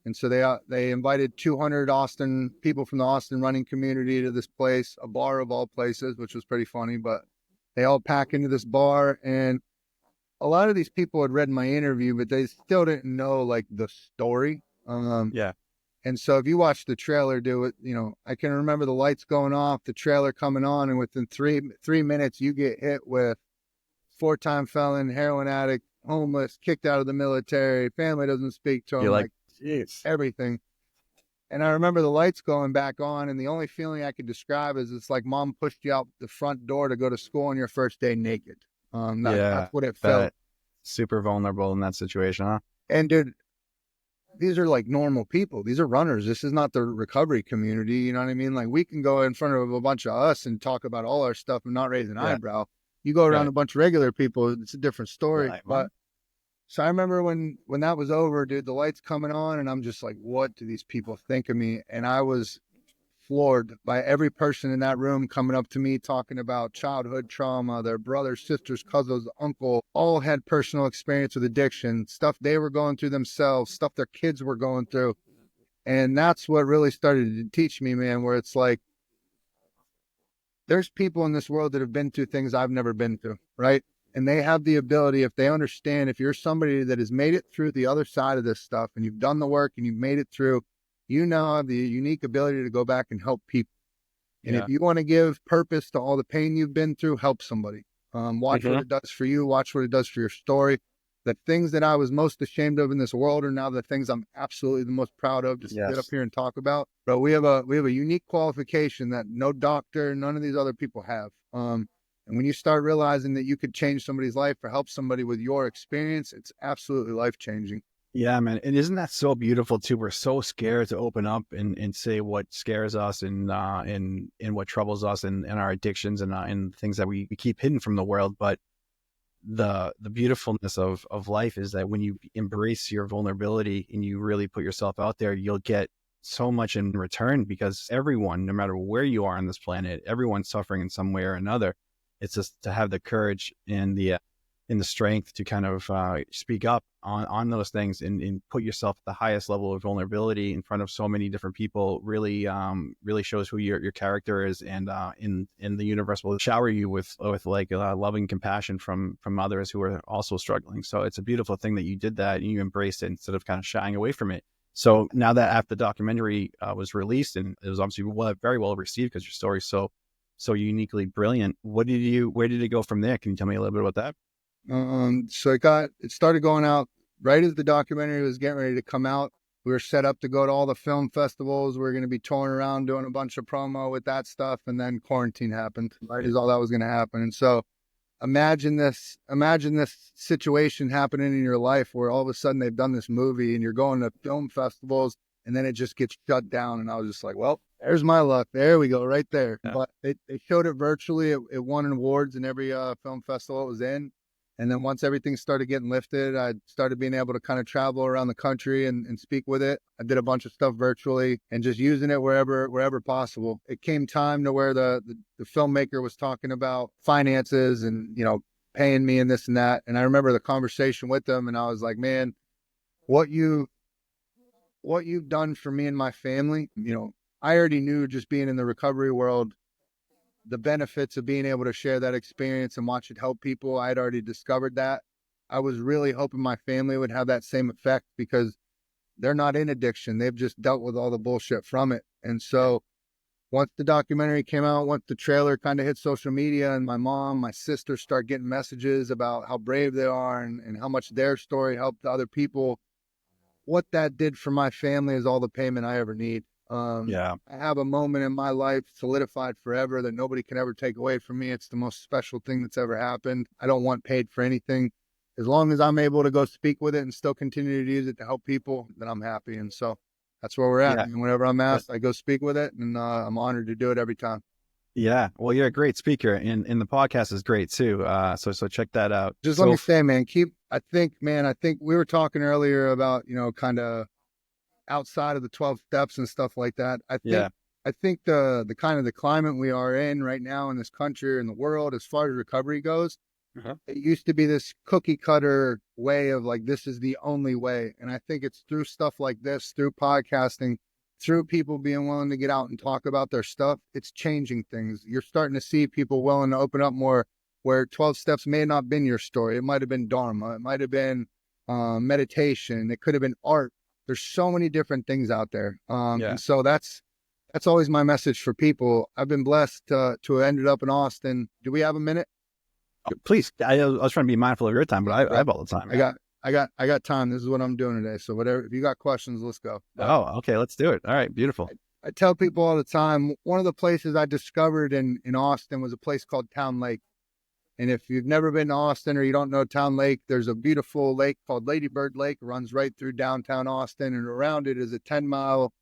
And so they invited 200 Austin people from the Austin running community to this place, a bar of all places, which was pretty funny, but they all pack into this bar, and a lot of these people had read my interview, but they still didn't know like the story. And so if you watch the trailer, I can remember the lights going off, the trailer coming on, and within three minutes, you get hit with 4-time felon, heroin addict, homeless, kicked out of the military, family doesn't speak to him. You're like, jeez. Everything. And I remember the lights going back on, and the only feeling I could describe is it's like mom pushed you out the front door to go to school on your first day naked. That's what it felt. Super vulnerable in that situation, huh? And dude, these are like normal people. These are runners. This is not the recovery community. You know what I mean? Like we can go in front of a bunch of us and talk about all our stuff and not raise an eyebrow. You go around a bunch of regular people, it's a different story. But so I remember when that was over, dude, the lights coming on, and I'm just like, what do these people think of me? And I was floored by every person in that room coming up to me, talking about childhood trauma, their brothers, sisters, cousins, uncle, all had personal experience with addiction, stuff they were going through themselves, stuff their kids were going through. And that's what really started to teach me, man, where it's like, there's people in this world that have been through things I've never been through, right? And they have the ability, if they understand, if you're somebody that has made it through the other side of this stuff and you've done the work and you've made it through, you now have the unique ability to go back and help people. And if you want to give purpose to all the pain you've been through, help somebody. Watch what it does for you. Watch what it does for your story. The things that I was most ashamed of in this world are now the things I'm absolutely the most proud of to sit up here and talk about. But we have a unique qualification that no doctor, none of these other people have. And when you start realizing that you could change somebody's life or help somebody with your experience, it's absolutely life-changing. Yeah, man. And isn't that so beautiful too? We're so scared to open up and say what scares us and what troubles us and our addictions and things that we keep hidden from the world. But the beautifulness of life is that when you embrace your vulnerability and you really put yourself out there, you'll get so much in return, because everyone, no matter where you are on this planet, everyone's suffering in some way or another. It's just to have the courage and the strength to kind of speak up on those things and put yourself at the highest level of vulnerability in front of so many different people really shows who your character is, and in the universe will shower you with like loving compassion from others who are also struggling. So it's a beautiful thing that you did that and you embraced it instead of kind of shying away from it. So now that after the documentary was released, and it was obviously very well received because your story's so uniquely brilliant, where did it go from there? Can you tell me a little bit about that? So it started going out right as the documentary was getting ready to come out. We were set up to go to all the film festivals. We were going to be touring around doing a bunch of promo with that stuff. And then quarantine happened, right as all that was going to happen. And so imagine this situation happening in your life where all of a sudden they've done this movie and you're going to film festivals and then it just gets shut down. And I was just like, well, there's my luck. There we go, right there. Yeah. But they showed it virtually. It won awards in every film festival it was in. And then once everything started getting lifted, I started being able to kind of travel around the country and speak with it. I did a bunch of stuff virtually and just using it wherever possible. It came time to where the filmmaker was talking about finances and, paying me and this and that. And I remember the conversation with them and I was like, man, what you've done for me and my family, I already knew, just being in the recovery world, the benefits of being able to share that experience and watch it help people. I had already discovered that. I was really hoping my family would have that same effect because they're not in addiction. They've just dealt with all the bullshit from it. And so once the documentary came out, once the trailer kind of hit social media, and my mom, my sister start getting messages about how brave they are and how much their story helped other people, what that did for my family is all the payment I ever need. I have a moment in my life solidified forever that nobody can ever take away from me. It's the most special thing that's ever happened. I don't want paid for anything. As long as I'm able to go speak with it and still continue to use it to help people, then I'm happy. And so that's where we're at. Yeah. And whenever I'm asked, I go speak with it, and I'm honored to do it every time. Yeah. Well, you're a great speaker, and the podcast is great too. So check that out. Let me say, man, I think we were talking earlier about, kind of outside of the 12 steps and stuff like that. I think the kind of the climate we are in right now in this country and the world, as far as recovery goes, it used to be this cookie cutter way of like, this is the only way. And I think it's through stuff like this, through podcasting, through people being willing to get out and talk about their stuff, it's changing things. You're starting to see people willing to open up more, where 12 steps may not have been your story. It might have been Dharma. It might have been meditation. It could have been art. There's so many different things out there. And so that's always my message for people. I've been blessed to have ended up in Austin. Do we have a minute? Oh, please. I was trying to be mindful of your time, but I have all the time. I got time. This is what I'm doing today. So whatever, if you got questions, let's go. Okay. Let's do it. All right. Beautiful. I tell people all the time, one of the places I discovered in Austin was a place called Town Lake. And if you've never been to Austin or you don't know Town Lake, there's a beautiful lake called Lady Bird Lake. It runs right through downtown Austin, and around it is a 10-mile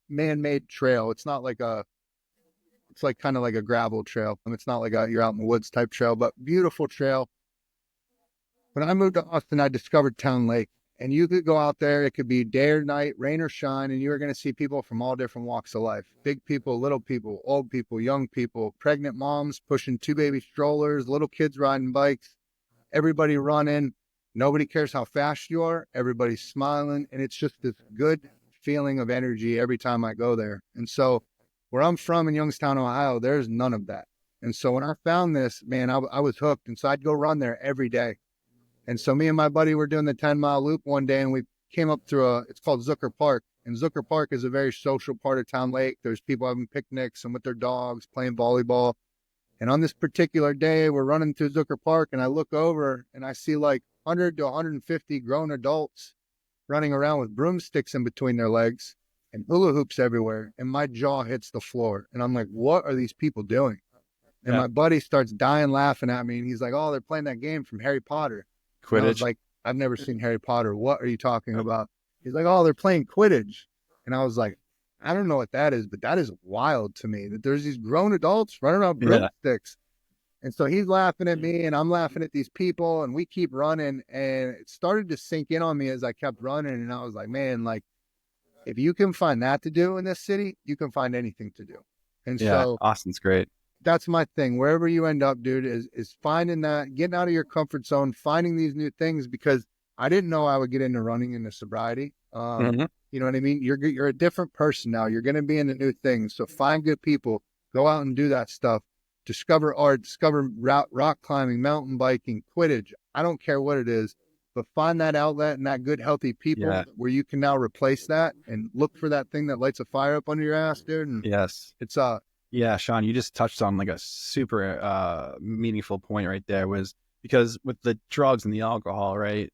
man-made trail. It's like kind of like a gravel trail. It's not like you're out in the woods type trail, but beautiful trail. When I moved to Austin, I discovered Town Lake, and you could go out there. It could be day or night, rain or shine, and you are going to see people from all different walks of life. Big people, little people, old people, young people, pregnant moms pushing 2 baby strollers, little kids riding bikes, everybody running. Nobody cares how fast you are. Everybody's smiling, and it's just this good feeling of energy every time I go there. And so where I'm from in Youngstown, Ohio, there's none of that. And so when I found this, man, I was hooked. And so I'd go run there every day. And so me and my buddy were doing the 10-mile loop one day, and we came up through it's called Zucker Park. And Zucker Park is a very social part of Town Lake. There's people having picnics and with their dogs playing volleyball. And on this particular day, we're running through Zucker Park, and I look over and I see like 100 to 150 grown adults running around with broomsticks in between their legs and hula hoops everywhere. And my jaw hits the floor. And I'm like, what are these people doing? And my buddy starts dying laughing at me. And he's like, oh, they're playing that game from Harry Potter. Quidditch. I've never seen Harry Potter. What are you talking about? He's like, oh, they're playing Quidditch. And I was like, I don't know what that is, but that is wild to me that there's these grown adults running around broomsticks. And so he's laughing at me and I'm laughing at these people and we keep running. And it started to sink in on me as I kept running. And I was like, man, like, if you can find that to do in this city, you can find anything to do. And so Austin's great. That's my thing. Wherever you end up, dude, is finding that, getting out of your comfort zone, finding these new things, because I didn't know I would get into running into sobriety. You know what I mean? You're a different person now. You're going to be into new things. So find good people, go out and do that stuff. Discover art, discover rock climbing, mountain biking, Quidditch. I don't care what it is, but find that outlet and that good, healthy people where you can now replace that and look for that thing that lights a fire up under your ass, dude. And it's yeah, Shawn, you just touched on like a super meaningful point right there, was because with the drugs and the alcohol, right?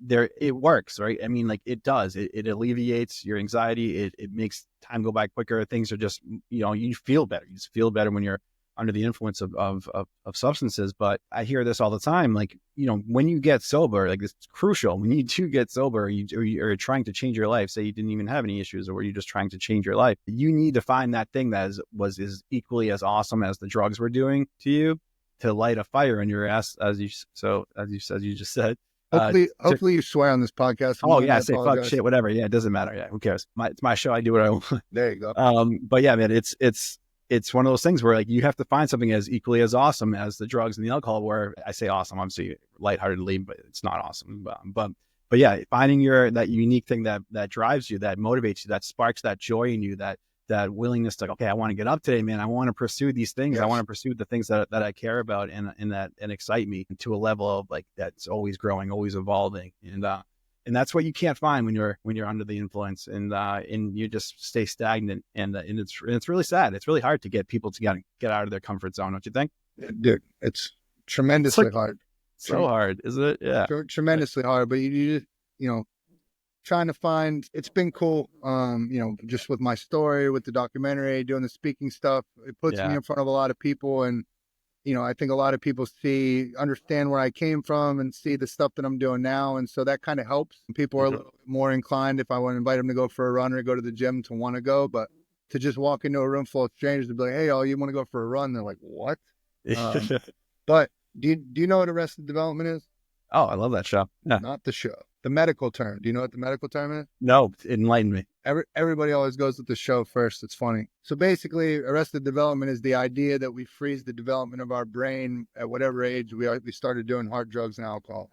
It works, right? I mean, like it does. It alleviates your anxiety. It makes time go by quicker. Things are just, you feel better. You just feel better when you're under the influence of substances. But I hear this all the time, like, when you get sober, like it's crucial. When you do get sober, or you're trying to change your life, say you didn't even have any issues, or you're just trying to change your life, you need to find that thing that is equally as awesome as the drugs were doing to you, to light a fire in your ass, as you just said. Hopefully you swear on this podcast. Oh yeah, say fuck, shit, whatever. Yeah, it doesn't matter. Yeah, who cares? It's my show. I do what I want. There you go. But yeah, man, it's one of those things where like you have to find something as equally as awesome as the drugs and the alcohol. Where I say awesome, obviously lightheartedly, but it's not awesome. But yeah, finding that unique thing that drives you, that motivates you, that sparks that joy in you, that willingness to, okay, I want to get up today, man. I want to pursue these things. Yes. I want to pursue the things that I care about and excite me to a level of like that's always growing, always evolving, and that's what you can't find when you're under the influence, and you just stay stagnant, and it's really sad. It's really hard to get people to get out of their comfort zone, don't you think? Dude, it's tremendously hard. So hard, isn't it? Yeah, tremendously hard. But you trying to find, it's been cool. Just with my story, with the documentary, doing the speaking stuff, it puts me in front of a lot of people, and I think a lot of people understand where I came from and see the stuff that I'm doing now. And so that kind of helps. People are a little bit more inclined, if I want to invite them to go for a run or go to the gym, to want to go. But to just walk into a room full of strangers and be like, hey, all you want to go for a run? They're like, what? But do you know what Arrested Development is? Oh, I love that show. Yeah. Not the show. The medical term. Do you know what the medical term is? No, enlighten me. Everybody always goes with the show first. It's funny. So basically, Arrested Development is the idea that we freeze the development of our brain at whatever age we started doing hard drugs and alcohol.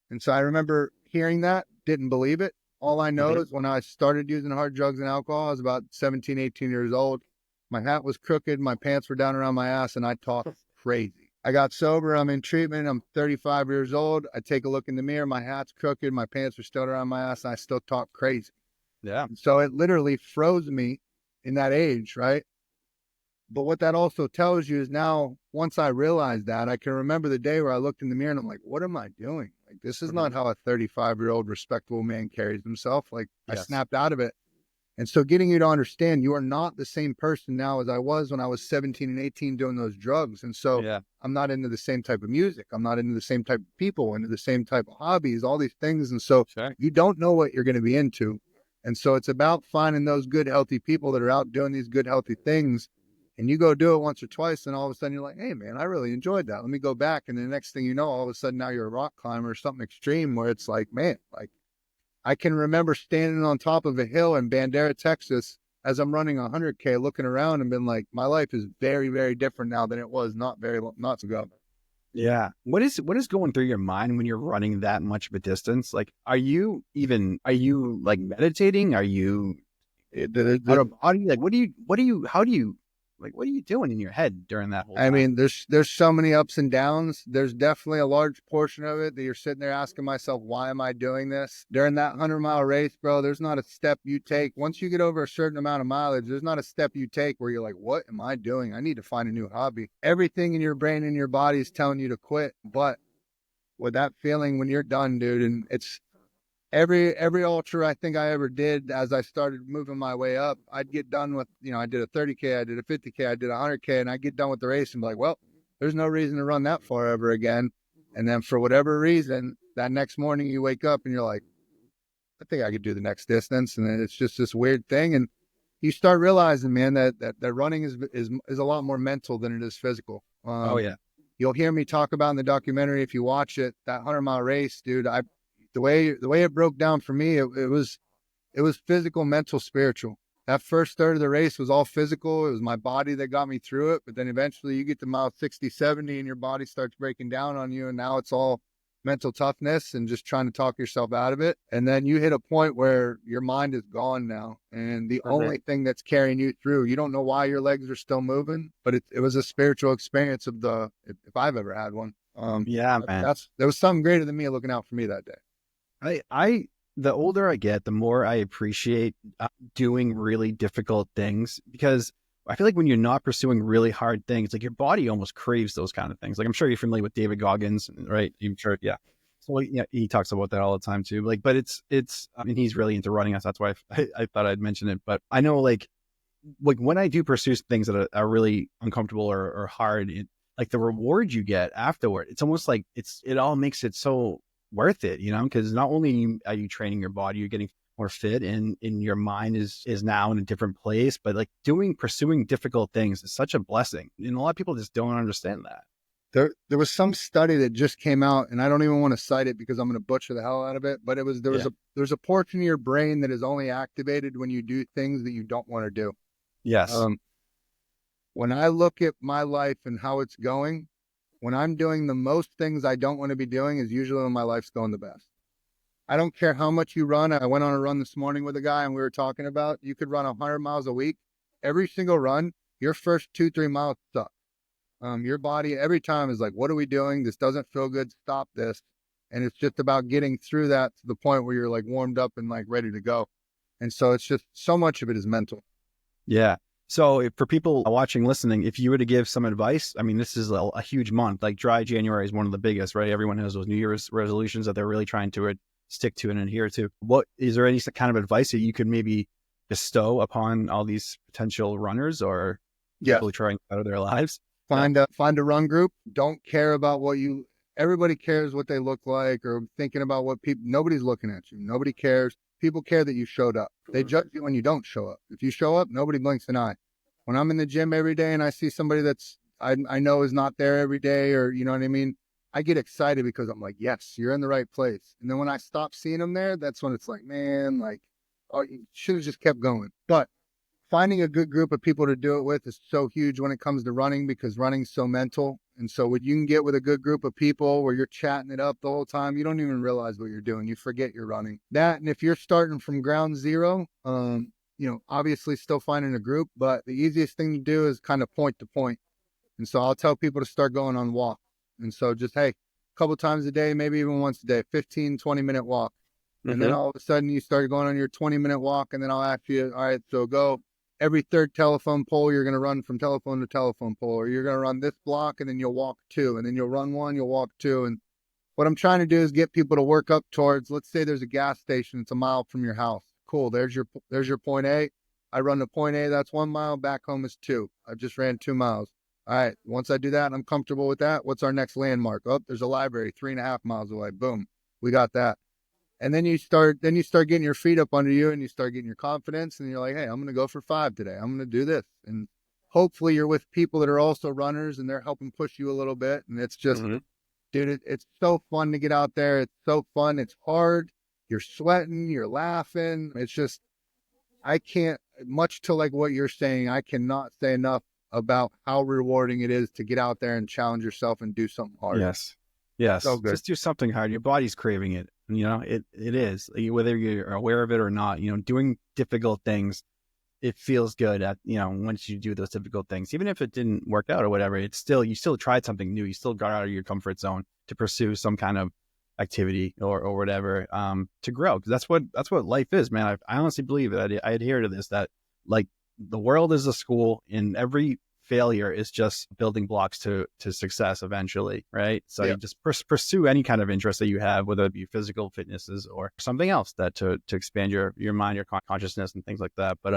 And so I remember hearing that, didn't believe it. All I know is when I started using hard drugs and alcohol, I was about 17, 18 years old. My hat was crooked, my pants were down around my ass, and I talked crazy. I got sober. I'm in treatment. I'm 35 years old. I take a look in the mirror. My hat's crooked. My pants are still around my ass. And I still talk crazy. Yeah. So it literally froze me in that age, right? But what that also tells you is now, once I realized that, I can remember the day where I looked in the mirror and I'm like, what am I doing? Like, this is not how a 35-year-old respectable man carries himself. Like, I snapped out of it. And so getting you to understand you are not the same person now as I was when I was 17 and 18 doing those drugs. And so I'm not into the same type of music. I'm not into the same type of people, into the same type of hobbies, all these things. And so you don't know what you're going to be into. And so it's about finding those good, healthy people that are out doing these good, healthy things. And you go do it once or twice, and all of a sudden you're like, hey, man, I really enjoyed that. Let me go back. And the next thing you know, all of a sudden now you're a rock climber or something extreme where it's like, man, like, I can remember standing on top of a hill in Bandera, Texas, as I'm running 100K, looking around and been like, my life is very, very different now than it was not so ago. Yeah. What is going through your mind when you're running that much of a distance? Like, are you like meditating? Are you out of body? Like, what are you doing in your head during that whole time? I mean, there's so many ups and downs. There's definitely a large portion of it that you're sitting there asking myself, why am I doing this? During that 100-mile race, bro, there's not a step you take. Once you get over a certain amount of mileage, there's not a step you take where you're like, what am I doing? I need to find a new hobby. Everything in your brain and your body is telling you to quit. But with that feeling when you're done, dude, and it's every ultra I think I ever did, as I started moving my way up, I'd get done with, I did a 30K, I did a 50K, I did a 100K, and I'd get done with the race and be like, well, there's no reason to run that far ever again. And then for whatever reason, that next morning you wake up and you're like, I think I could do the next distance. And then it's just this weird thing. And you start realizing, man, that running is a lot more mental than it is physical. Oh yeah. You'll hear me talk about in the documentary, if you watch it, that 100-mile race, dude, the way it broke down for me, it was physical, mental, spiritual. That first third of the race was all physical. It was my body that got me through it. But then eventually you get to mile 60, 70 and your body starts breaking down on you. And now it's all mental toughness and just trying to talk yourself out of it. And then you hit a point where your mind is gone now. And the only thing that's carrying you through, you don't know why your legs are still moving, but it was a spiritual experience if I've ever had one. Yeah, man. There was something greater than me looking out for me that day. The older I get, the more I appreciate doing really difficult things, because I feel like when you're not pursuing really hard things, like your body almost craves those kind of things. Like I'm sure you're familiar with David Goggins, right? I'm sure, yeah. So yeah, he talks about that all the time too. Like, but it's. I mean, he's really into running. That's why I thought I'd mention it. But I know, like when I do pursue things that are really uncomfortable or hard, like the reward you get afterward, it's almost like it all makes it so worth it, because not only are you training your body, you're getting more fit, and your mind is now in a different place. But like pursuing difficult things is such a blessing, and a lot of people just don't understand that. There was some study that just came out, and I don't even want to cite it because I'm going to butcher the hell out of it. But there's a portion of your brain that is only activated when you do things that you don't want to do. Yes. When I look at my life and how it's going, when I'm doing the most things I don't want to be doing is usually when my life's going the best. I don't care how much you run. I went on a run this morning with a guy and we were talking about, you could run 100 miles a week. Every single run, your first 2-3 miles suck. Your body every time is like, what are we doing? This doesn't feel good. Stop this. And it's just about getting through that to the point where you're like warmed up and like ready to go. And so it's just so much of it is mental. Yeah. So for people watching, listening, if you were to give some advice, I mean, this is a huge month. Like dry January is one of the biggest, right? Everyone has those New Year's resolutions that they're really trying to stick to and adhere to. What is there any kind of advice that you could maybe bestow upon all these potential runners or people trying to better their lives? Find a run group. Don't care about everybody cares what they look like or thinking about what people, nobody's looking at you. Nobody cares. People care that you showed up. They judge you when you don't show up. If you show up, nobody blinks an eye. When I'm in the gym every day and I see somebody that's I know is not there every day, or you know what I mean, I get excited because I'm like, yes, you're in the right place. And then when I stop seeing them there, that's when it's like, man, like, oh, you should have just kept going. But finding a good group of people to do it with is so huge when it comes to running, because running's so mental. And so what you can get with a good group of people where you're chatting it up the whole time, you don't even realize what you're doing. You forget you're running. That, and if you're starting from ground zero, obviously still finding a group, but the easiest thing to do is kind of point to point. And so I'll tell people to start going on walks. And so just, hey, a couple times a day, maybe even once a day, 15, 20-minute walk. And then all of a sudden you start going on your 20-minute walk, and then I'll ask you, all right, so go every third telephone pole, you're going to run from telephone to telephone pole, or you're going to run this block and then you'll walk 2, and then you'll run 1, you'll walk 2. And what I'm trying to do is get people to work up towards, let's say there's a gas station, it's a mile from your house. Cool. There's your point A. I run to point A. That's 1 mile. Back home is 2. I just ran 2 miles. All right. Once I do that and I'm comfortable with that, what's our next landmark? Oh, there's a library 3.5 miles away. Boom. We got that. And then you start getting your feet up under you and you start getting your confidence, and you're like, hey, I'm going to go for 5 today. I'm going to do this. And hopefully you're with people that are also runners and they're helping push you a little bit. And it's just, dude, it's so fun to get out there. It's so fun. It's hard. You're sweating, you're laughing. It's just, I can't, much to like what you're saying, I cannot say enough about how rewarding it is to get out there and challenge yourself and do something hard. Yes. So good. Just do something hard. Your body's craving it. It is, whether you're aware of it or not, doing difficult things, it feels good once you do those difficult things, even if it didn't work out or whatever, you still tried something new. You still got out of your comfort zone to pursue some kind of activity or whatever, to grow. Cause that's what life is, man. I honestly believe that I adhere to this, that like the world is a school and every failure is just building blocks to success eventually, right? So you just pursue any kind of interest that you have, whether it be physical fitnesses or something else that to expand your mind, your consciousness and things like that. But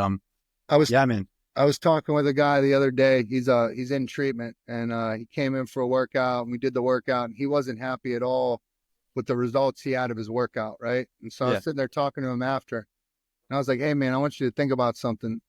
man, I was talking with a guy the other day. He's in treatment, and he came in for a workout, and we did the workout, and he wasn't happy at all with the results he had of his workout, right? And so I Yeah. was sitting there talking to him after, and I was like, "Hey, man, I want you to think about something."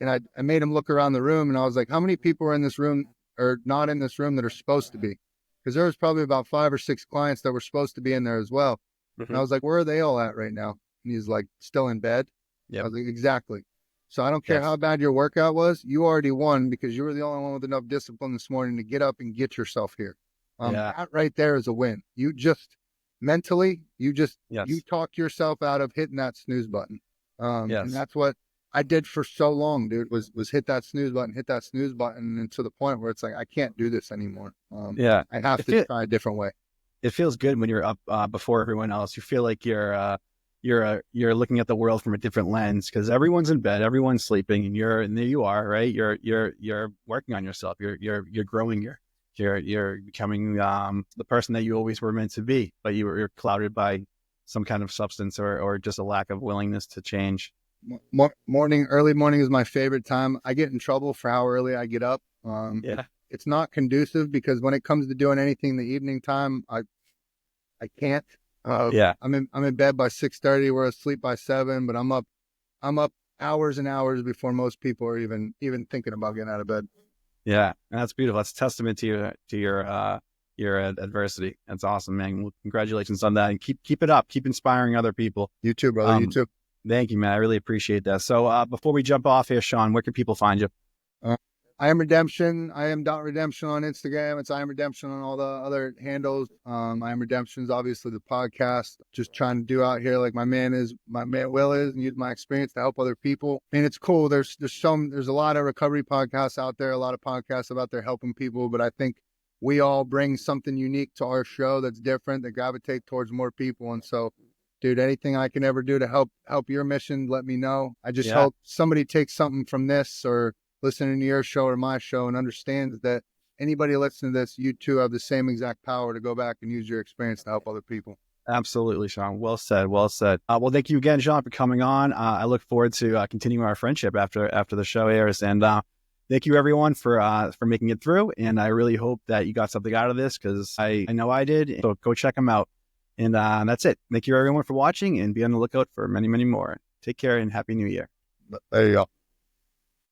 And I made him look around the room, and I was like, "How many people are in this room or not in this room that are supposed to be?" Because there was probably about 5 or 6 clients that were supposed to be in there as well. And I was like, "Where are they all at right now?" And he's like, "Still in bed." I Yep. was like, "Exactly." So I don't care Yes. how bad your workout was, you already won because you were the only one with enough discipline this morning to get up and get yourself here. Yeah. That right there is a win. You just mentally, you Yes. talk yourself out of hitting that snooze button. And Yes. that's what I did for so long, dude, was hit that snooze button, and to the point where it's like, I can't do this anymore. Yeah. I have to try a different way. It feels good when you're up before everyone else. You feel like you're looking at the world from a different lens because everyone's in bed, everyone's sleeping, and there you are, right? You're working on yourself. You're growing. You're becoming the person that you always were meant to be, but you're clouded by some kind of substance or just a lack of willingness to change. Early morning is my favorite time. I get in trouble for how early I get up. Yeah. It's not conducive because when it comes to doing anything the evening time, I can't. Yeah. I'm in bed by 6:30. We're asleep by 7, but I'm up hours and hours before most people are even thinking about getting out of bed. Yeah. And that's beautiful. That's a testament to your adversity. That's awesome, man. Well, congratulations on that, and keep it up. Keep inspiring other people. You too, brother. You too. Thank you, man. I really appreciate that. So before we jump off here, Shawn, where can people find you? I am Redemption. I am .redemption on Instagram. It's I am Redemption on all the other handles. I am Redemption is obviously the podcast. Just trying to do out here like my man Will is, and use my experience to help other people. And it's cool. There's a lot of recovery podcasts out there, a lot of podcasts about there helping people, but I think we all bring something unique to our show that's different, that gravitate towards more people. And so, dude, anything I can ever do to help your mission, let me know. I just hope somebody takes something from this or listening to your show or my show and understands that anybody listening to this, you too have the same exact power to go back and use your experience to help other people. Absolutely, Shawn. Well said. Well said. Well, thank you again, Shawn, for coming on. I look forward to continuing our friendship after the show airs. And thank you, everyone, for making it through. And I really hope that you got something out of this because I know I did. So go check them out. And that's it. Thank you, everyone, for watching, and be on the lookout for many, many more. Take care and Happy New Year. There you go.